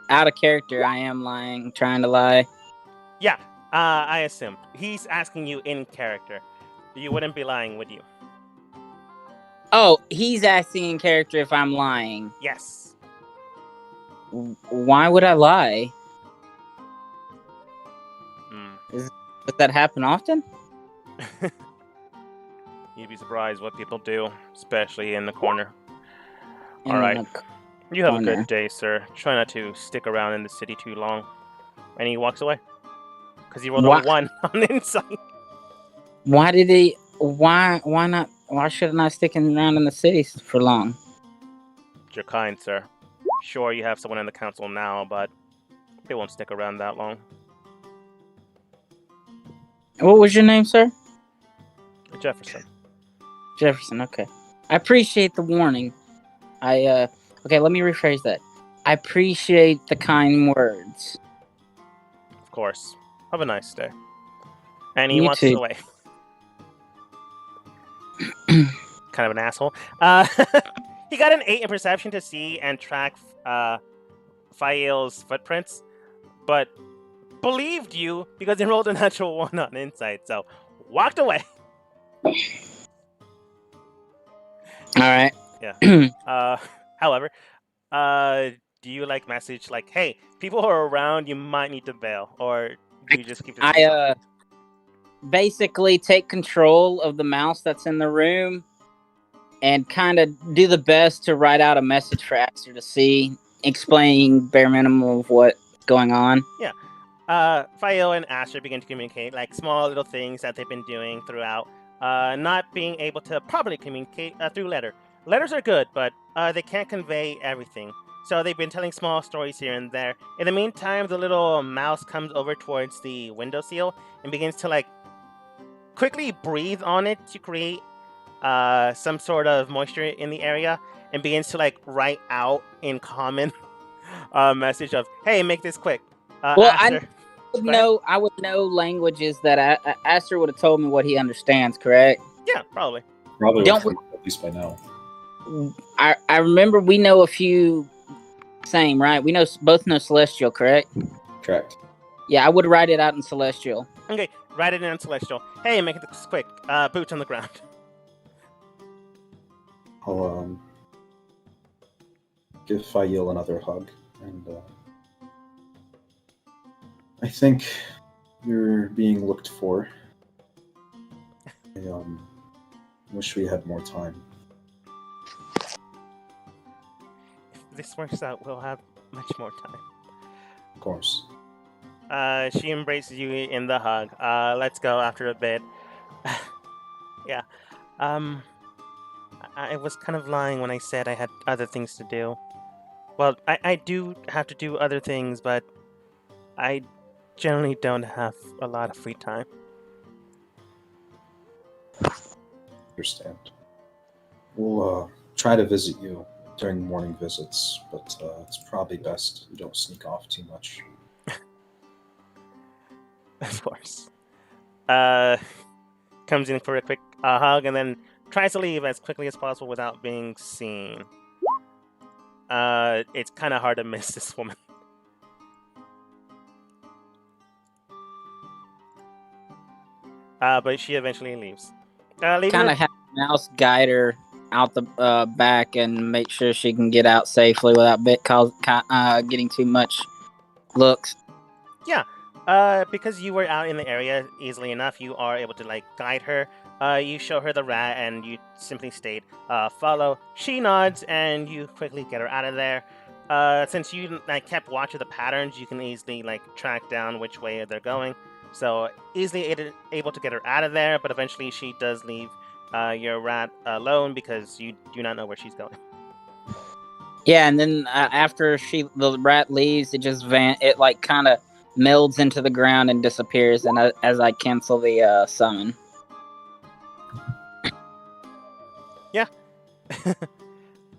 Out of character, I am lying, trying to lie. Yeah, I assume. He's asking you in character. You wouldn't be lying, would you? Oh, he's asking in character if I'm lying. Yes. Why would I lie? Does that happen often? You'd be surprised what people do, especially in the corner. In All right. the You have a corner. good day, sir. Try not to stick around in the city too long. And he walks away. Because he rolled a 1 on insight. Why did he? Why not? Why should I not sticking around in the city for long? You're kind, sir. Sure, you have someone in the council now, but they won't stick around that long. What was your name, sir? Jefferson. Jefferson. Okay. I appreciate the warning. Okay, let me rephrase that. I appreciate the kind words. Of course. Have a nice day. And he You walks too. away. Kind of an asshole. He got an 8 in perception to see and track Fael's footprints, but believed you because he rolled a natural 1 on insight, so walked away. Alright. Yeah. However, do you like message like, "Hey, people who are around, you might need to bail," or do you just keep this to yourself? Basically take control of the mouse that's in the room and kind of do the best to write out a message for Aster to see, explaining bare minimum of what's going on. Yeah. Fael and Aster begin to communicate, like small little things that they've been doing throughout, not being able to properly communicate through letter. Letters are good, but they can't convey everything. So they've been telling small stories here and there. In the meantime, the little mouse comes over towards the windowsill and begins to like quickly breathe on it to create some sort of moisture in the area, and begins to like write out in common message of, "Hey, make this quick." Well, Aster, I would know languages that Aster would have told me what he understands, correct? yeah, probably. Probably Don't would at least by now. I remember we know a few same, right? We both know Celestial, correct? Correct. Yeah, I would write it out in Celestial. Okay, write it in Celestial. "Hey, make this quick. Boots on the ground." I'll give Fael another hug, and I think you're being looked for. I wish we had more time. If this works out, we'll have much more time. Of course. She embraces you in the hug. Let's go after a bit. Yeah. Um, I was kind of lying when I said I had other things to do. Well, I do have to do other things, but I generally don't have a lot of free time. Understand. We'll try to visit you during morning visits, but it's probably best you don't sneak off too much. Of course. Comes in for a quick hug and then tries to leave as quickly as possible without being seen. It's kind of hard to miss this woman. But she eventually leaves. Leaving Kind her- of have Mouse guide her out the back and make sure she can get out safely without getting too much looks. Because you were out in the area easily enough, you are able to like guide her. You show her the rat, and you simply state, "Follow." She nods, and you quickly get her out of there. Since you like kept watch of the patterns, you can easily like track down which way they're going. So easily able to get her out of there. But eventually, she does leave your rat alone because you do not know where she's going. Yeah, and then after the rat leaves, it like kind of melds into the ground and disappears. And as I cancel the summon.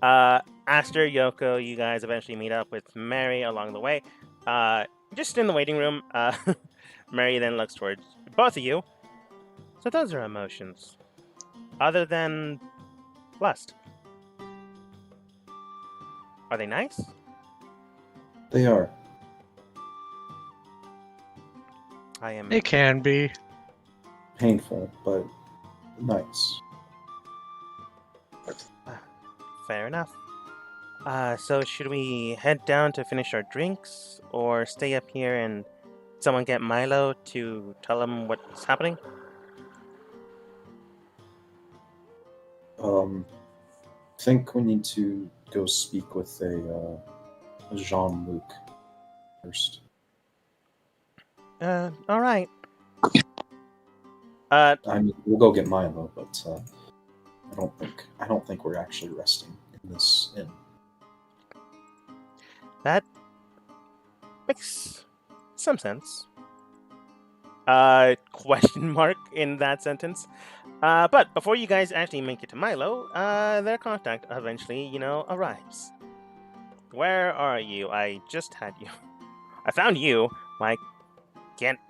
Aster, Yoko, you guys eventually meet up with Mary along the way. Just in the waiting room, Mary then looks towards both of you. So those are emotions. Other than lust. Are they nice? They are. I am It can be. Painful, but nice. fair enough. So should we head down to finish our drinks, or stay up here and someone get Milo to tell him what's happening? I think we need to go speak with a Jean-Luc first. All right. I mean, we'll go get Milo, but I don't think we're actually resting in this inn. That makes some sense. Question mark in that sentence. But before you guys actually make it to Milo, their contact eventually, arrives. Where are you? I just had you. I found you. I can't.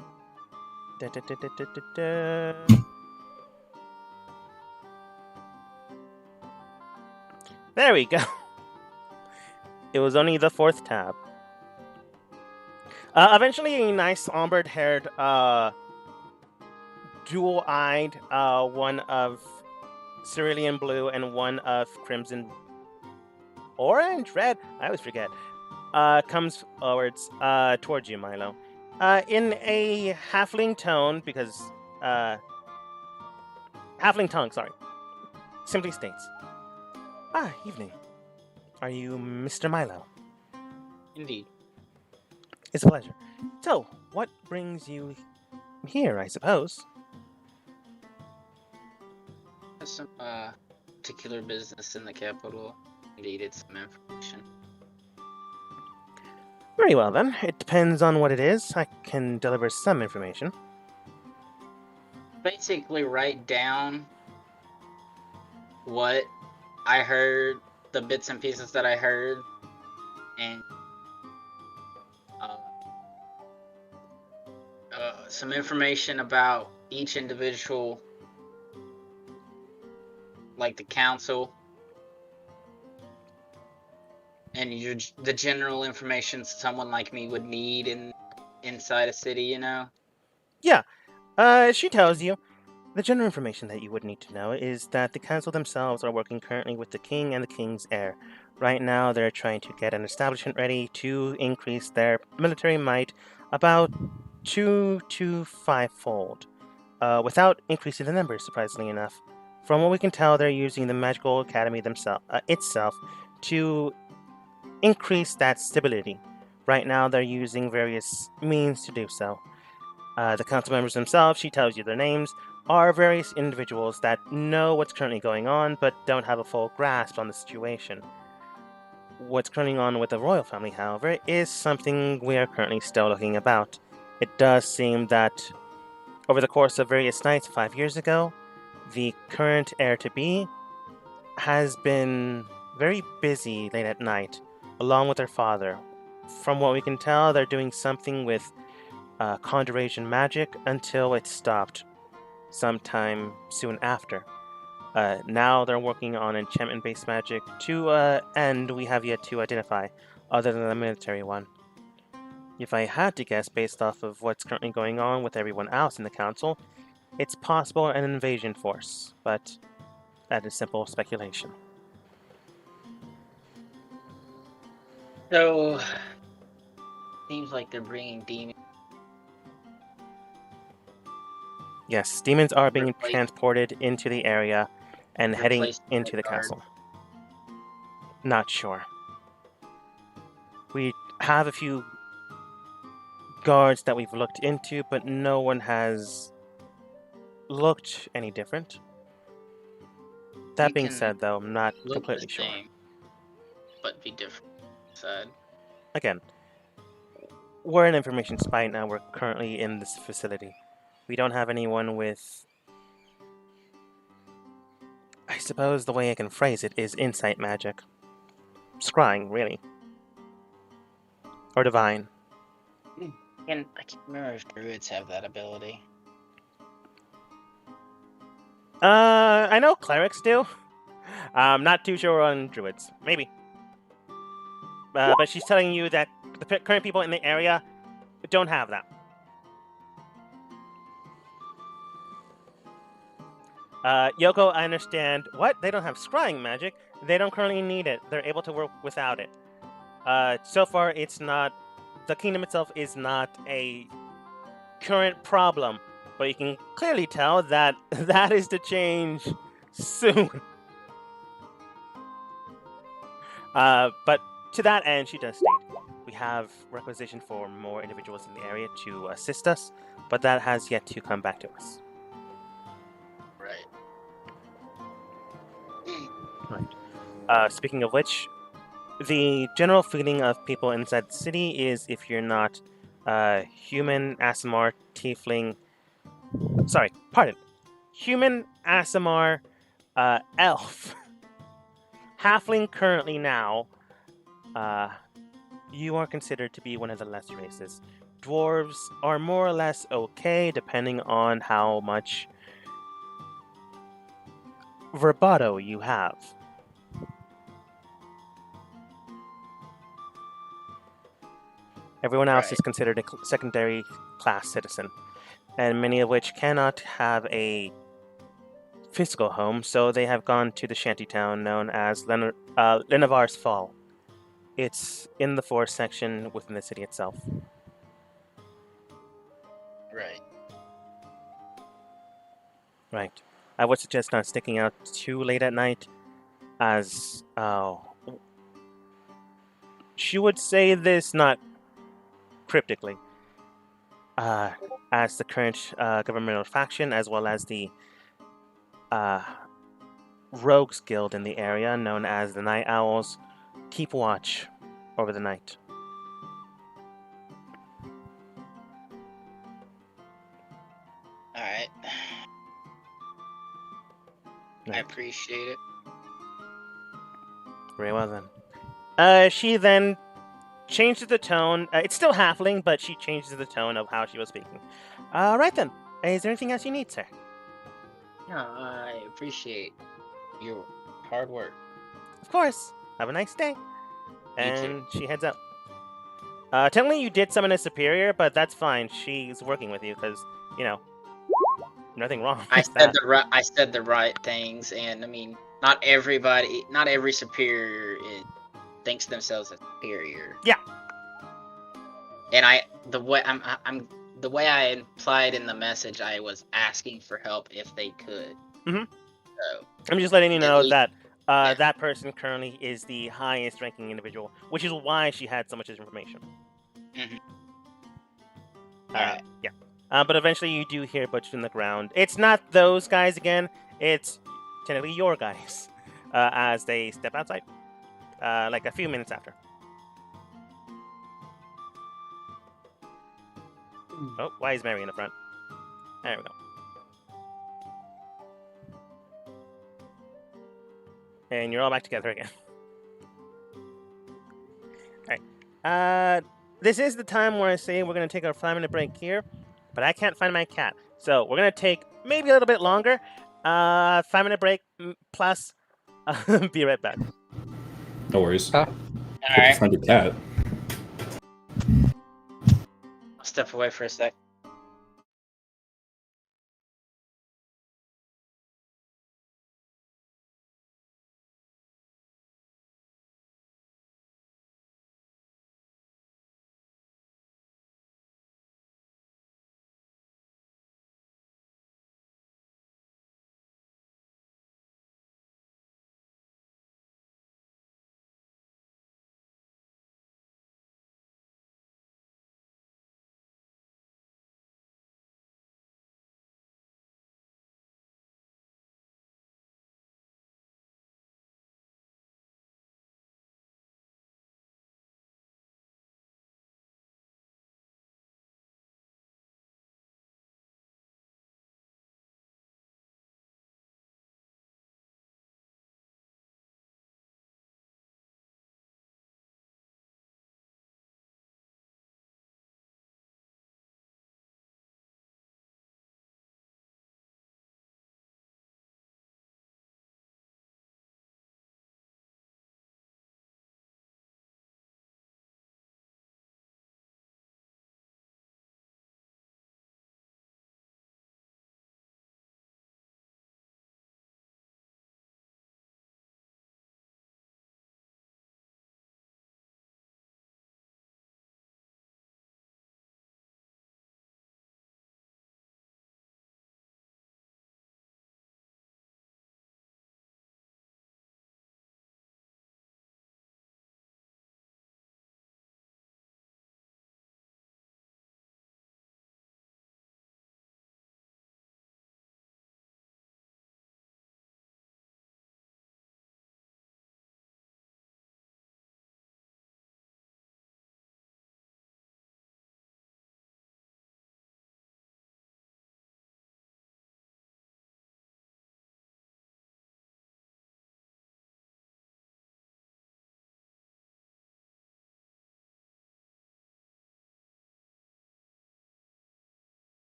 There we go. It was only the fourth tab. Eventually, a nice ombre-haired, dual-eyed, one of cerulean blue and one of crimson orange, red. I always forget. Comes towards you, Milo. In a halfling tone, because halfling tongue. Sorry. Simply states, evening. Are you Mr. Milo? Indeed. It's a pleasure. So, what brings you here, I suppose? Some particular business in the capital. Needed some information. Very well, then. It depends on what it is. I can deliver some information. Basically, write down what I heard, the bits and pieces that I heard, and some information about each individual, like the council, and the general information someone like me would need inside a city, Yeah. She tells you. The general information that you would need to know is that the council themselves are working currently with the king and the king's heir. Right now, they're trying to get an establishment ready to increase their military might about 2 to 5-fold, without increasing the numbers, surprisingly enough. From what we can tell, they're using the magical academy itself to increase that stability. Right now, they're using various means to do so. The council members themselves, she tells you their names, are various individuals that know what's currently going on but don't have a full grasp on the situation. What's currently on with the royal family, however, is something we are currently still looking about. It does seem that over the course of various nights 5 years ago, the current heir-to-be has been very busy late at night, along with her father. From what we can tell, they're doing something with conjuration magic until it stopped sometime soon after. Now they're working on enchantment-based magic to end we have yet to identify, other than the military one. If I had to guess based off of what's currently going on with everyone else in the council, it's possible an invasion force, but that is simple speculation. So, seems like they're bringing demons. Yes, demons are being Replace- transported into the area and heading Replace into the the guard. castle. Not sure. We have a few guards that we've looked into, but no one has looked any different. That You being can said, though, I'm not Look completely the sure. same, but be different. Said. Again, we're an information spy now. We're currently in this facility. We don't have anyone with... I suppose the way I can phrase it is insight magic. Scrying, really. Or divine. I can't remember if druids have that ability. I know clerics do. I'm not too sure on druids. Maybe. But she's telling you that the current people in the area don't have that. Yoko, I understand. What? They don't have scrying magic? They don't currently need it. They're able to work without it. So far, it's not... The kingdom itself is not a current problem. But you can clearly tell that that is to change soon. But to that end, she does state, we have requisition for more individuals in the area to assist us, but that has yet to come back to us. Right. Speaking of which, the general feeling of people inside the city is if you're not human, Asimar, tiefling... Sorry, pardon. Human, Asimar, elf. Halfling currently now, you are considered to be one of the lesser races. Dwarves are more or less okay, depending on how much verbato you have. Everyone else Right. is considered a secondary class citizen, and many of which cannot have a physical home, so they have gone to the shantytown known as Lenavar's Fall. It's in the forest section within the city itself. Right. Right. I would suggest not sticking out too late at night, as she would say this not cryptically, as the current governmental faction, as well as the rogues guild in the area, known as the Night Owls, keep watch over the night. All right. I Right. appreciate it. Very well then. She then changes the tone. It's still halfling, but she changes the tone of how she was speaking. Right then. Is there anything else you need, sir? No, I appreciate your hard work. Of course. Have a nice day. You And she heads out. Technically, you did summon a superior, but that's fine. She's working with you because, you know, nothing wrong I with said that. I said the right things, and I mean, not every superior thinks themselves a superior. Yeah. And the way I implied in the message, I was asking for help if they could. Mhm. So I'm just letting you At know least- that yeah. that person currently is the highest ranking individual, which is why she had so much information. Mhm. Uh, Alright. yeah. But eventually you do hear butchered in the ground. It's not those guys again. It's technically your guys as they step outside. Like a few minutes after. Oh, why is Mary in the front? There we go. And you're all back together again. All right. This is the time where I say we're going to take our 5-minute break here, but I can't find my cat. So we're going to take maybe a little bit longer. 5-minute break plus. Be right back. No worries. Huh? Hope you Alright. find your cat. I'll step away for a sec.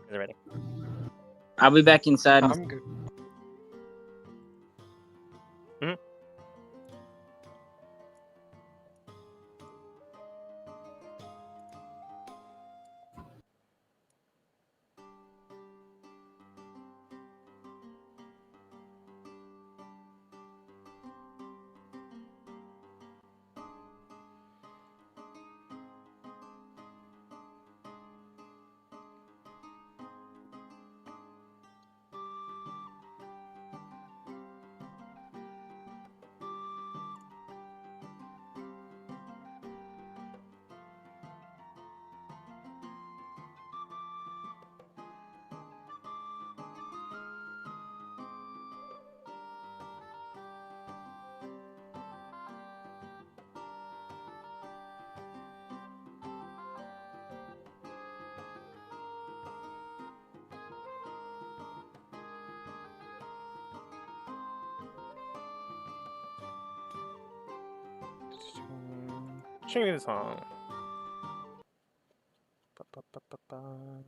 Is it ready? I'll be back inside. I'm good. Sing me the song. Ba-ba-ba-ba-ba.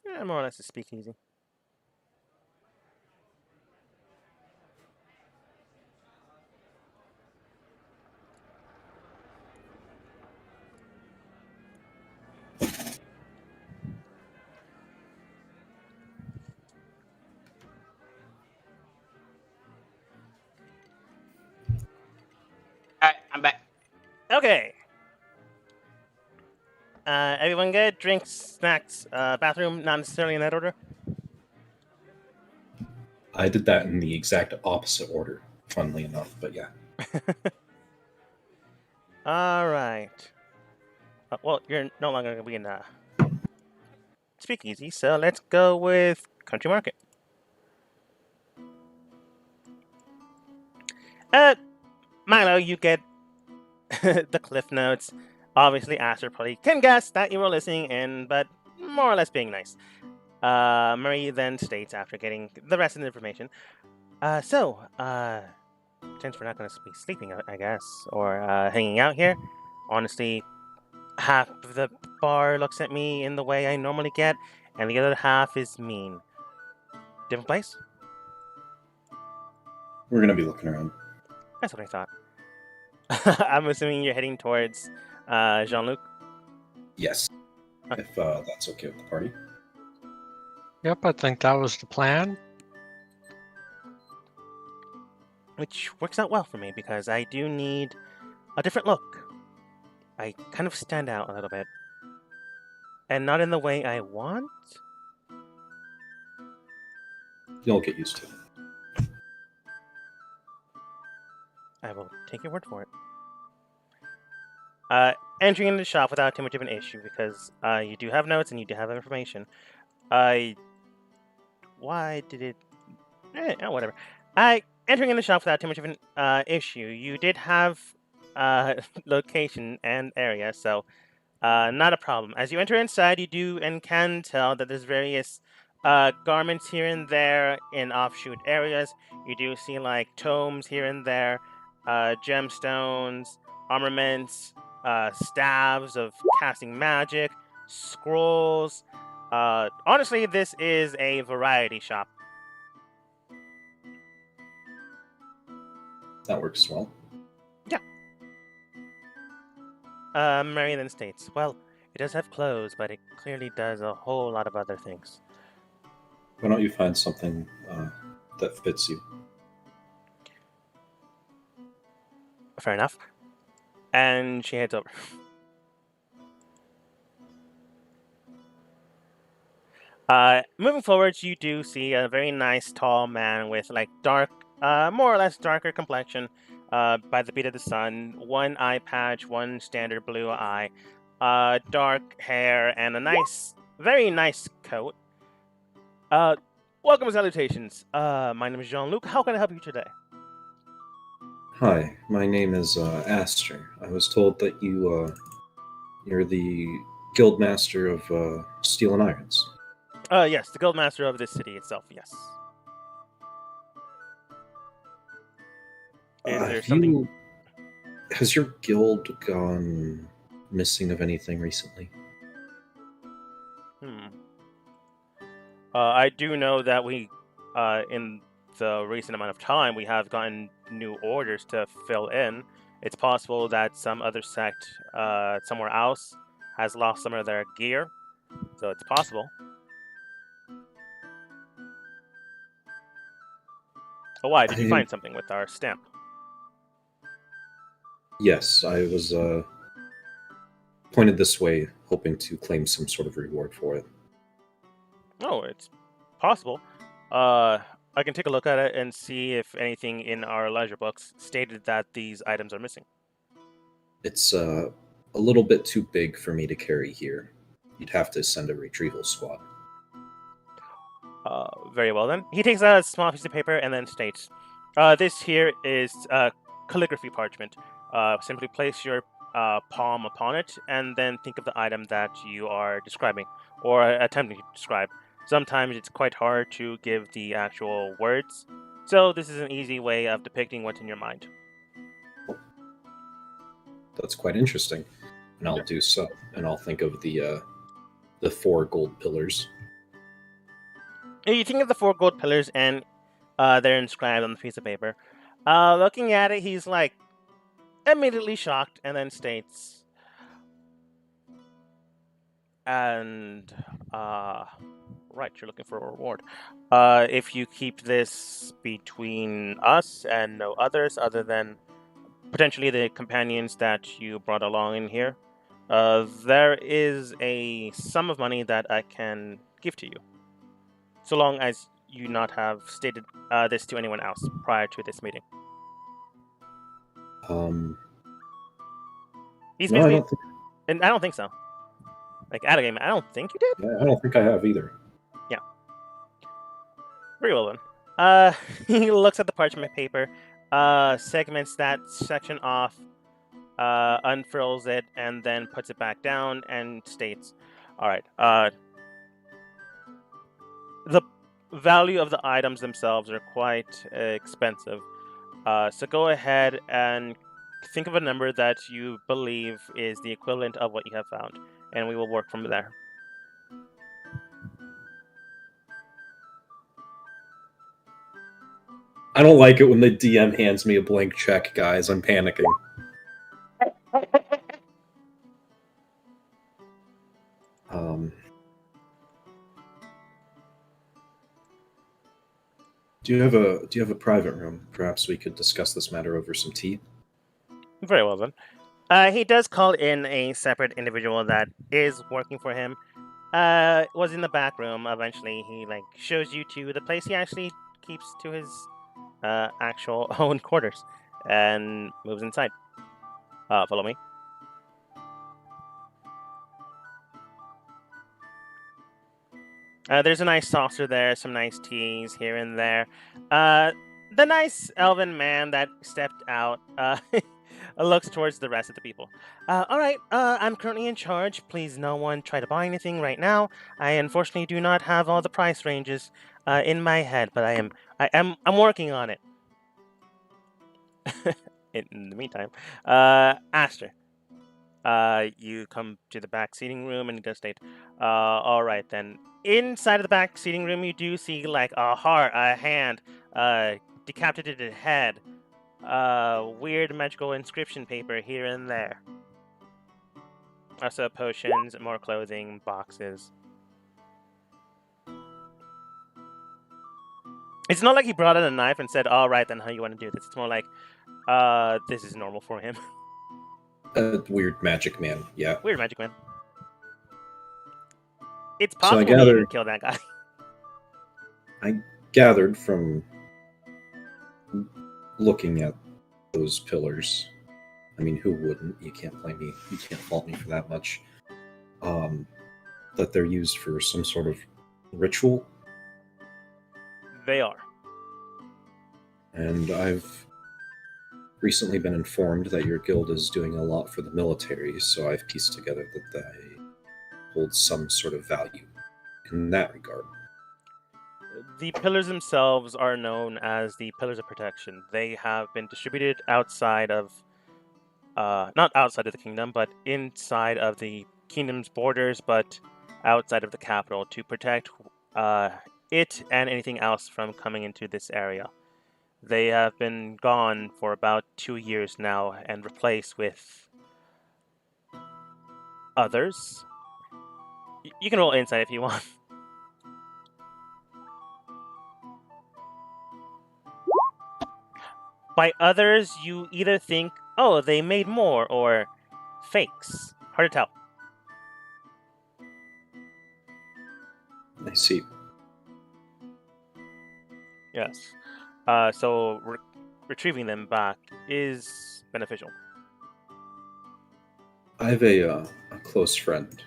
Yeah, more or less a speakeasy. All right, I'm back. Okay. Everyone good? Drinks, snacks, bathroom, not necessarily in that order. I did that in the exact opposite order, funnily enough, but yeah. All right. Well, you're no longer going to be in speakeasy, so let's go with country market. Milo, you get the cliff notes. Obviously, Aster probably can guess that you were listening in, but more or less being nice. Marie then states after getting the rest of the information. Since we're not going to be sleeping, I guess, or hanging out here, honestly, half of the bar looks at me in the way I normally get, and the other half is mean. Different place? We're going to be looking around. That's what I thought. I'm assuming you're heading towards Jean-Luc. Yes. Okay. If that's okay with the party. Yep, I think that was the plan. Which works out well for me because I do need a different look. I kind of stand out a little bit. And not in the way I want. You'll get used to it. I will take your word for it. Entering into the shop without too much of an issue because you do have notes and you do have information. Why did it... whatever. Entering in the shop without too much of an issue. You did have location and area, so not a problem. As you enter inside, you do and can tell that there's various garments here and there in offshoot areas. You do see like tomes here and there, gemstones, armaments, staves of casting magic, scrolls. Honestly, this is a variety shop. That works well. Mary then states, well, it does have clothes, but it clearly does a whole lot of other things. Why don't you find something that fits you? Fair enough. And she heads over. Moving forward, you do see a very nice tall man with like dark, more or less darker complexion, by the beat of the sun, one eye patch, one standard blue eye, dark hair, and a nice, very nice coat. Welcome and salutations. My name is Jean-Luc. How can I help you today? Hi, my name is Aster. I was told that you're the guild master of Steel and Irons. Yes, the guild master of this city itself, yes. Is there something? Has your guild gone missing of anything recently? I do know that we, in the recent amount of time, we have gotten new orders to fill in. It's possible that some other sect, somewhere else, has lost some of their gear, so it's possible. Oh, why? Did you find something with our stamp? Yes, I was pointed this way, hoping to claim some sort of reward for it. Oh, it's possible. I can take a look at it and see if anything in our ledger books stated that these items are missing. It's a little bit too big for me to carry here. You'd have to send a retrieval squad. Very well then. He takes out a small piece of paper and then states, "This here is calligraphy parchment. Simply place your palm upon it, and then think of the item that you are describing or attempting to describe. Sometimes it's quite hard to give the actual words, so this is an easy way of depicting what's in your mind." That's quite interesting, and I'll do so. And I'll think of the 4 gold pillars. You think of the 4 gold pillars, and they're inscribed on the piece of paper. Looking at it, he's like immediately shocked, and then states, "And right, you're looking for a reward. If you keep this between us and no others, other than potentially the companions that you brought along in here, there is a sum of money that I can give to you, so long as you not have stated this to anyone else prior to this meeting." He's No, I basically, don't think. and I don't think so. Like, out of game, I don't think you did. Yeah, I don't think I have either. Very well then. He looks at the parchment paper, segments that section off, unfurls it, and then puts it back down and states, "All right. The value of the items themselves are quite expensive. So go ahead and think of a number that you believe is the equivalent of what you have found, and we will work from there." I don't like it when the DM hands me a blank check, guys. I'm panicking. Do you have a private room? Perhaps we could discuss this matter over some tea. Very well then. He does call in a separate individual that is working for him. Was in the back room. Eventually, he shows you to the place he actually keeps to his actual own quarters and moves inside. Follow me. There's a nice saucer there, some nice teas here and there. The nice elven man that stepped out looks towards the rest of the people. All right, I'm currently in charge. Please, no one try to buy anything right now. I unfortunately do not have all the price ranges in my head, but I'm working on it. In the meantime, Aster, you come to the back seating room, and he does state, "All right then." Inside of the back seating room, you do see a heart, a hand, decapitated head, weird magical inscription paper here and there. Also potions, more clothing, boxes. It's not like he brought in a knife and said, "All right then, how you want to do this?" It's more like, this is normal for him. Weird magic man, yeah. Weird magic man. It's possible he didn't kill that guy. I gathered from looking at those pillars. I mean, who wouldn't? You can't blame me. You can't fault me for that much. That they're used for some sort of ritual. They are. And I've recently been informed that your guild is doing a lot for the military, so I've pieced together that they hold some sort of value in that regard. The pillars themselves are known as the Pillars of Protection. They have been distributed outside of, not outside of the kingdom, but inside of the kingdom's borders, but outside of the capital to protect it and anything else from coming into this area. They have been gone for about 2 years now and replaced with others. You can roll insight if you want. By others, you either think, oh, they made more, or fakes. Hard to tell. I see. Yes. So retrieving them back is beneficial. I have a close friend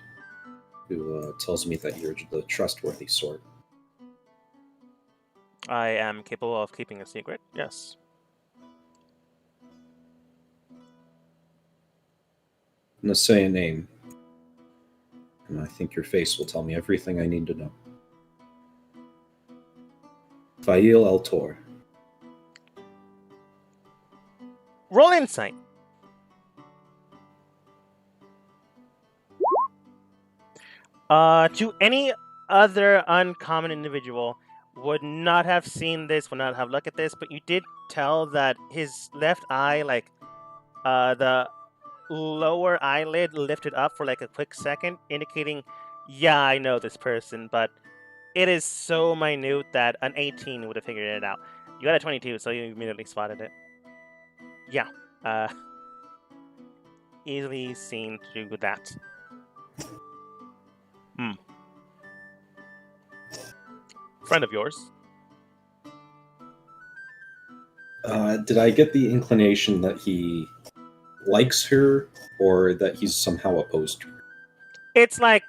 who tells me that you're the trustworthy sort. I am capable of keeping a secret, yes. I'm going to say a name, and I think your face will tell me everything I need to know. Fail El Tor. Roll insight. To any other uncommon individual, would not have seen this, would not have looked at this, but you did tell that his left eye, the lower eyelid lifted up for like a quick second, indicating, yeah, I know this person, but it is so minute that an 18 would have figured it out. You got a 22, so you immediately spotted it. Yeah, easily seen through that. Friend of yours. Did I get the inclination that he likes her, or that he's somehow opposed to her? It's like,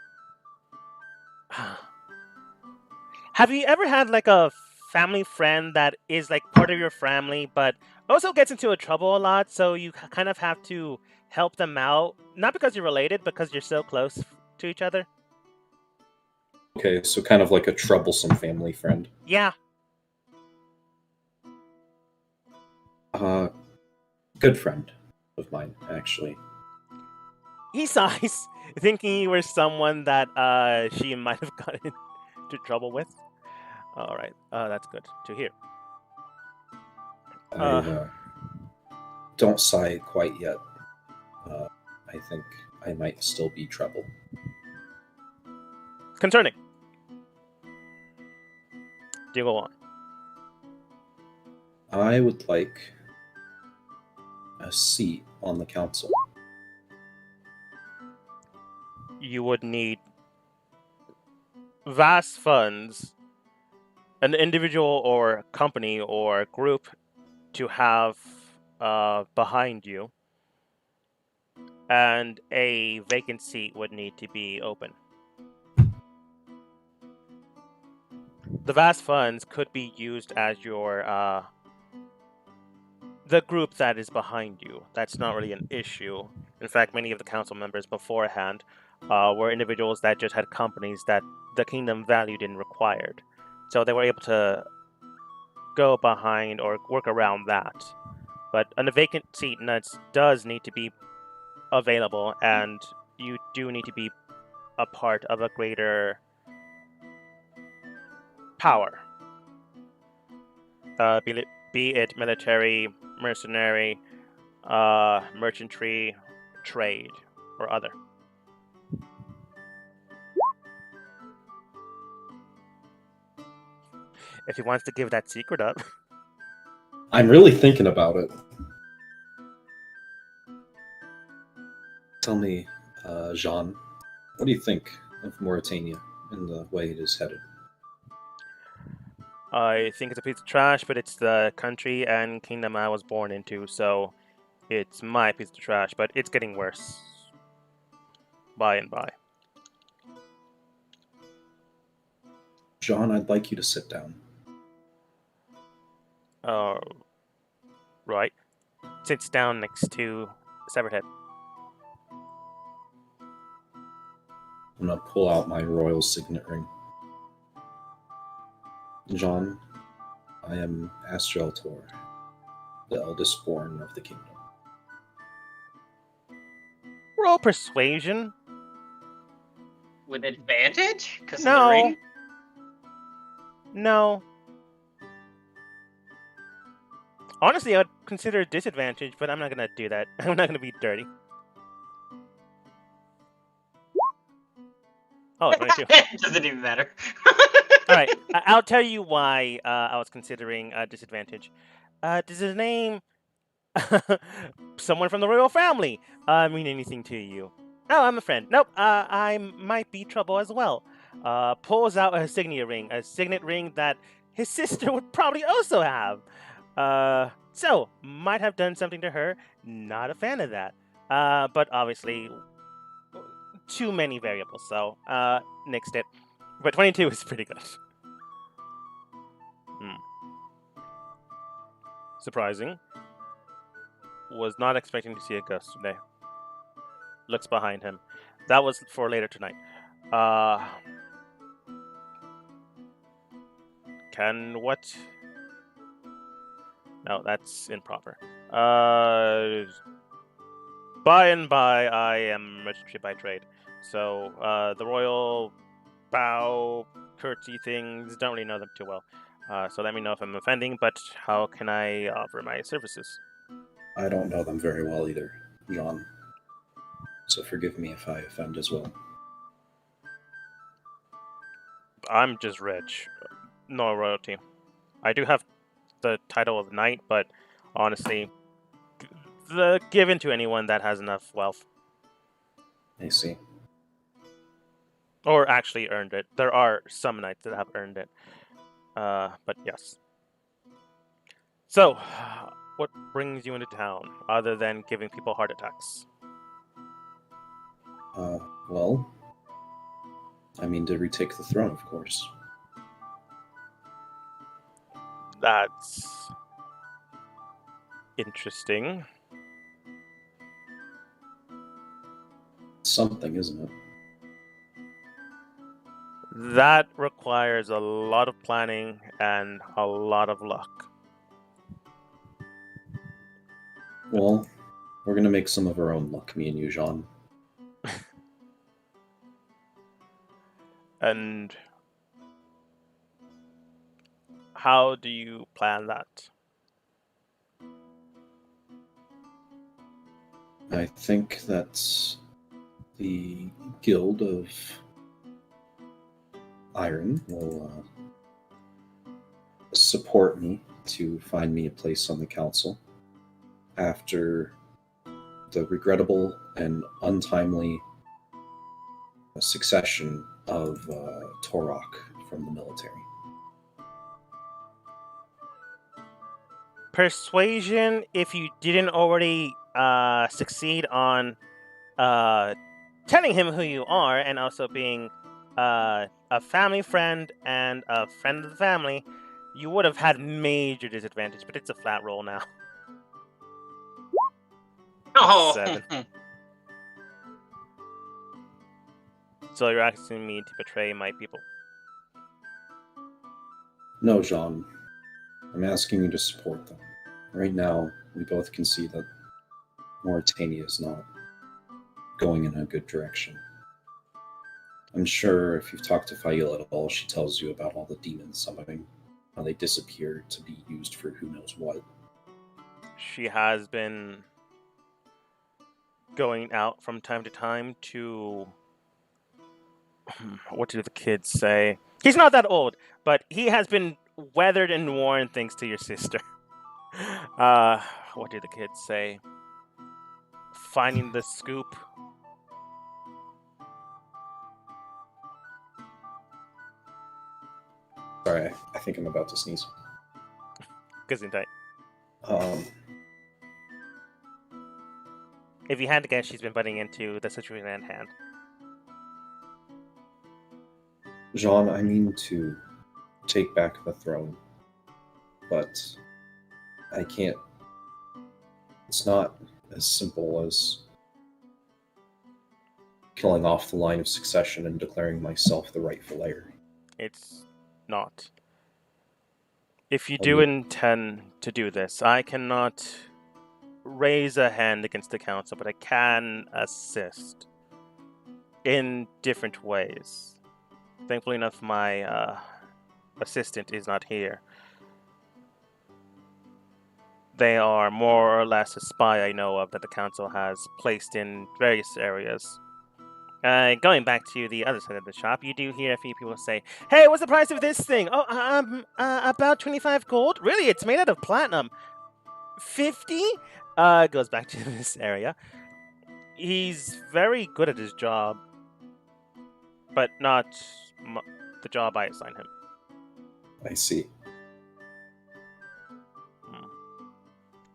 have you ever had like a family friend that is like part of your family, but also gets into trouble a lot, so you kind of have to help them out, not because you're related, because you're so close to each other? Okay, so kind of like a troublesome family friend. Yeah. Good friend of mine, actually. He sighs, thinking you were someone that she might have gotten into trouble with. All right, that's good to hear. I don't sigh quite yet. I think I might still be trouble. Concerning. Do go on. I would like a seat on the council. You would need vast funds, an individual or company or group to have behind you, and a vacant seat would need to be open. The vast funds could be used as your the group that is behind you. That's not really an issue. In fact, many of the council members beforehand were individuals that just had companies that the kingdom valued and required. So they were able to go behind or work around that. But a vacant seat does need to be available, and you do need to be a part of a greater power. Be it military, mercenary, merchantry, trade, or other. If he wants to give that secret up. I'm really thinking about it. Tell me, Jean, what do you think of Mauritania and the way it is headed? I think it's a piece of trash, but it's the country and kingdom I was born into, so it's my piece of trash, but it's getting worse. By and by. Jean, I'd like you to sit down. Right. Sits down next to Severed Head. I'm gonna pull out my royal signet ring. Jean, I am Astral Tor, the eldest born of the kingdom. Roll persuasion. With advantage? Because of the No. ring? No. Honestly, I would consider a disadvantage, but I'm not gonna do that. I'm not gonna be dirty. Oh, 22. It doesn't even matter. All right, I'll tell you why I was considering a disadvantage. Does his name, someone from the royal family, mean anything to you? Oh, I'm a friend. Nope, I might be trouble as well. Pulls out a signet ring that his sister would probably also have. So might have done something to her. Not a fan of that. But obviously, too many variables. So nixed it. But 22 is pretty good. Surprising. Was not expecting to see a ghost today. Looks behind him. That was for later tonight. Can what? No, that's improper. By and by, I am merchant by trade. So, the royal bow, curtsy things, don't really know them too well. So let me know if I'm offending, but how can I offer my services? I don't know them very well either, Jean. So forgive me if I offend as well. I'm just rich. No royalty. I do have the title of knight, but honestly, given to anyone that has enough wealth. I see. Or actually earned it. There are some knights that have earned it. But yes. So, what brings you into town, other than giving people heart attacks? Well, I mean to retake the throne, of course. That's interesting. Something, isn't it? That requires a lot of planning and a lot of luck. Well, we're gonna make some of our own luck, me and you, Jean. And how do you plan that? I think that the Guild of Iron will support me to find me a place on the council after the regrettable and untimely succession of Torok from the military. Persuasion, if you didn't already succeed on telling him who you are and also being a family friend and a friend of the family, you would have had major disadvantage, but it's a flat roll now. Oh! 7. So you're asking me to betray my people. No, Jean. I'm asking you to support them. Right now, we both can see that Mauritania is not going in a good direction. I'm sure if you've talked to Faila at all, she tells you about all the demons summoning, how they disappear to be used for who knows what. She has been going out from time to time to... What do the kids say? He's not that old, but he has been weathered and worn thanks to your sister. What do the kids say? Finding the scoop. Sorry, I think I'm about to sneeze. Gesundheit. If you had to guess, she's been butting into the situation at hand. Jean, I mean to take back the throne, but I can't. It's not as simple as killing off the line of succession and declaring myself the rightful heir. It's not. If you I do mean- intend to do this, I cannot raise a hand against the council, but I can assist in different ways. Thankfully enough, my assistant is not here. They are more or less a spy I know of that the council has placed in various areas. Going back to the other side of the shop, you do hear a few people say, "Hey, what's the price of this thing?" "Oh, about 25 gold." "Really? It's made out of platinum." 50? Goes back to this area. He's very good at his job, but not the job I assign him. I see.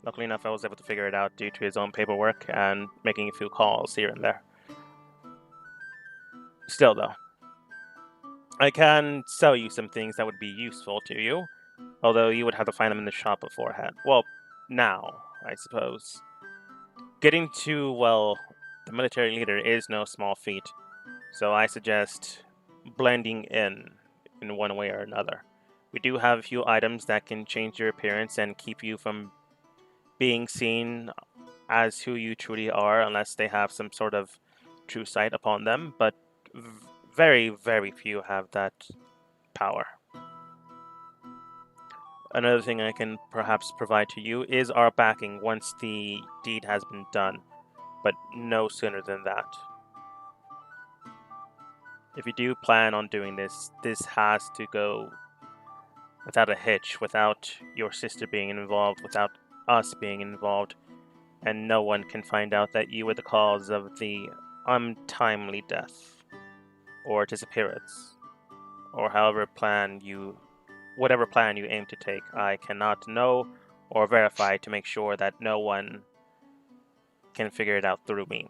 Luckily enough, I was able to figure it out due to his own paperwork and making a few calls here and there. Still, though, I can sell you some things that would be useful to you, although you would have to find them in the shop beforehand. Well, now, I suppose. Getting to, well, the military leader is no small feat, so I suggest blending in one way or another. We do have a few items that can change your appearance and keep you from being seen as who you truly are, unless they have some sort of true sight upon them, but very, very few have that power. Another thing I can perhaps provide to you is our backing once the deed has been done, but no sooner than that. If you do plan on doing this, this has to go without a hitch, without your sister being involved, without us being involved, and no one can find out that you were the cause of the untimely death or disappearance, or whatever plan you aim to take. I cannot know or verify to make sure that no one can figure it out through me.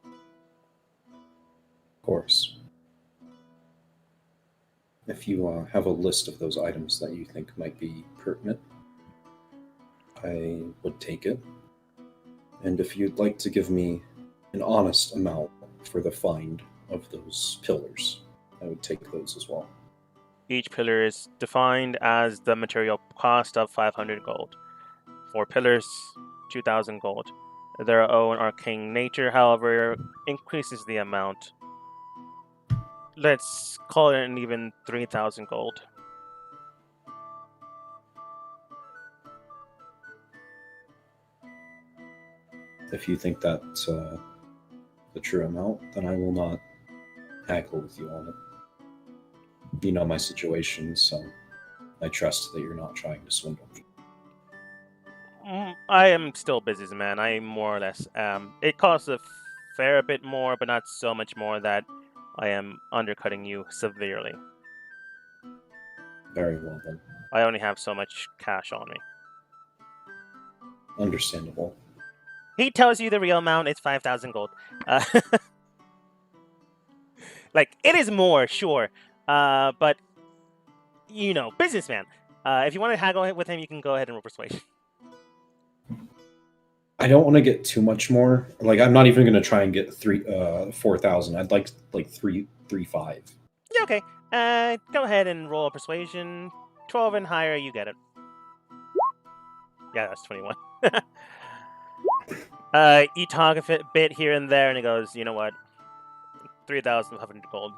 Of course. If you have a list of those items that you think might be pertinent, I would take it. And if you'd like to give me an honest amount for the find of those pillars, I would take those as well. Each pillar is defined as the material cost of 500 gold. 4 pillars, 2,000 gold. Their own arcane nature, however, increases the amount. Let's call it an even 3,000 gold. If you think that's the true amount, then I will not haggle with you on it. You know my situation, so I trust that you're not trying to swindle me. I am still a businessman. I more or less am. It costs a fair bit more, but not so much more that I am undercutting you severely. Very well then. I only have so much cash on me. Understandable. He tells you the real amount is 5,000 gold. Like, it is more, sure. But, you know, businessman. If you want to haggle with him, you can go ahead and roll persuasion. I don't want to get too much more. Like, I'm not even going to try and get 4,000. I'd like 3,500. Yeah, okay. Go ahead and roll a persuasion. 12 and higher, you get it. Yeah, that's 21. You talk a bit here and there, and he goes, "You know what? 3,500 gold.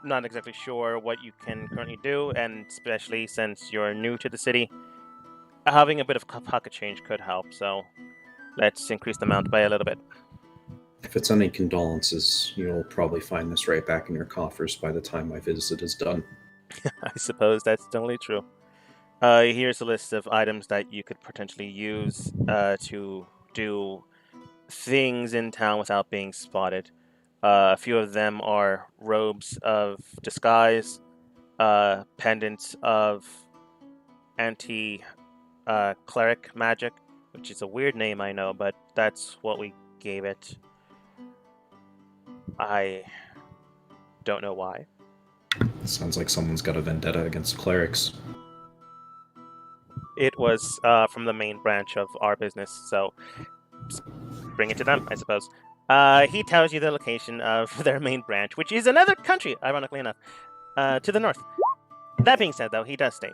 Not exactly sure what you can currently do, and especially since you're new to the city, having a bit of pocket change could help, so let's increase the amount by a little bit." If it's any condolences, you'll probably find this right back in your coffers by the time my visit is done. I suppose that's totally true. Here's a list of items that you could potentially use to do things in town without being spotted. A few of them are robes of disguise, pendants of anti-cleric magic, which is a weird name, I know, but that's what we gave it. I don't know why. Sounds like someone's got a vendetta against clerics. It was from the main branch of our business, so bring it to them, I suppose. He tells you the location of their main branch, which is another country, ironically enough, to the north. That being said, though, he does stay.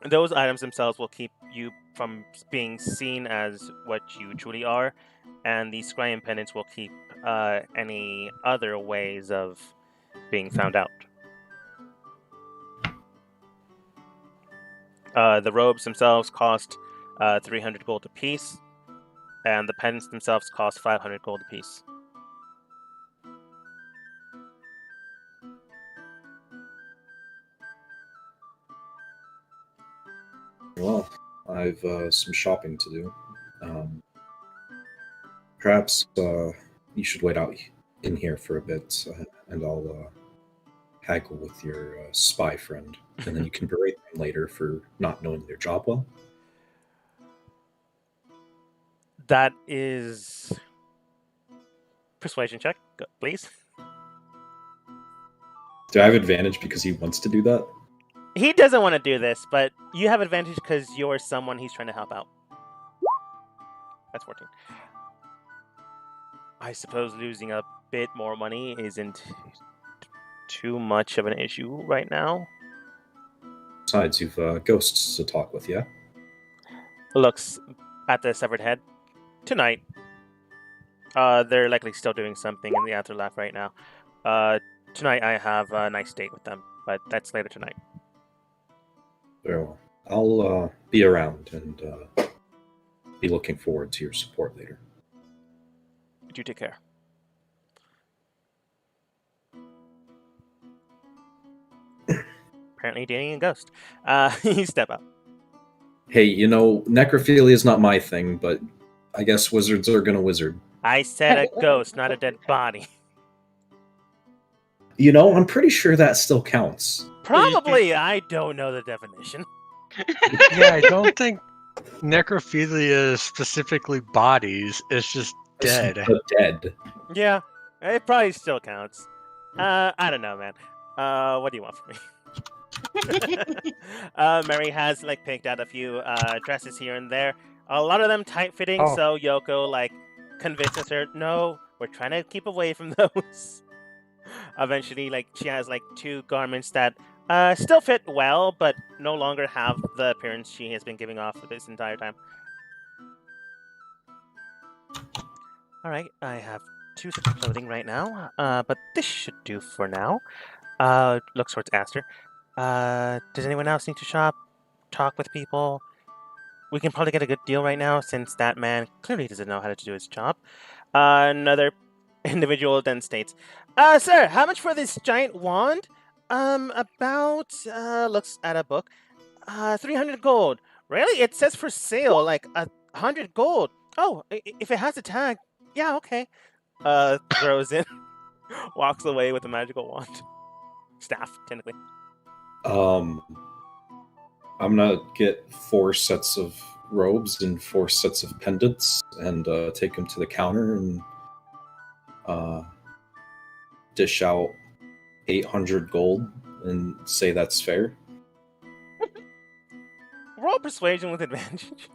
Those items themselves will keep you from being seen as what you truly are, and the scrying pendants will keep any other ways of being found out. The robes themselves cost 300 gold apiece, and the pendants themselves cost 500 gold apiece. Well, I've some shopping to do. Perhaps you should wait out in here for a bit, and I'll haggle with your spy friend, and then you can berate them later for not knowing their job well. That is persuasion check, please. Do I have advantage because he wants to do that? He doesn't want to do this, but you have advantage because you're someone he's trying to help out. That's 14. I suppose losing a bit more money isn't too much of an issue right now. Besides, you've ghosts to talk with, yeah? Looks at the severed head. Tonight. They're likely still doing something in the afterlife right now. Tonight I have a nice date with them, but that's later tonight. Very well. I'll be around and be looking forward to your support later. You take care. Apparently dating a ghost. You step up. Hey, necrophilia is not my thing, but I guess wizards are gonna wizard. I said a ghost, not a dead body. I'm pretty sure that still counts. Probably, I don't know the definition. Yeah, I don't think necrophilia is specifically bodies. It's just dead. The dead. Yeah, it probably still counts. I don't know, man. What do you want from me? Mary has picked out a few dresses here and there. A lot of them tight-fitting, Oh. so Yoko convinces her, no, we're trying to keep away from those. Eventually, she has 2 garments that still fit well, but no longer have the appearance she has been giving off for this entire time. Alright, I have 2 sets of clothing right now, but this should do for now. Looks towards Aster. Does anyone else need to shop? Talk with people? We can probably get a good deal right now, since that man clearly doesn't know how to do his job. Another individual then states, sir, how much for this giant wand? About, looks at a book. 300 gold. Really? It says for sale, 100 gold. Oh, if it has a tag, yeah, okay. Throws in, walks away with a magical wand. Staff, technically. I'm gonna get 4 sets of robes and 4 sets of pendants and take them to the counter and dish out 800 gold and say that's fair. Roll persuasion with advantage.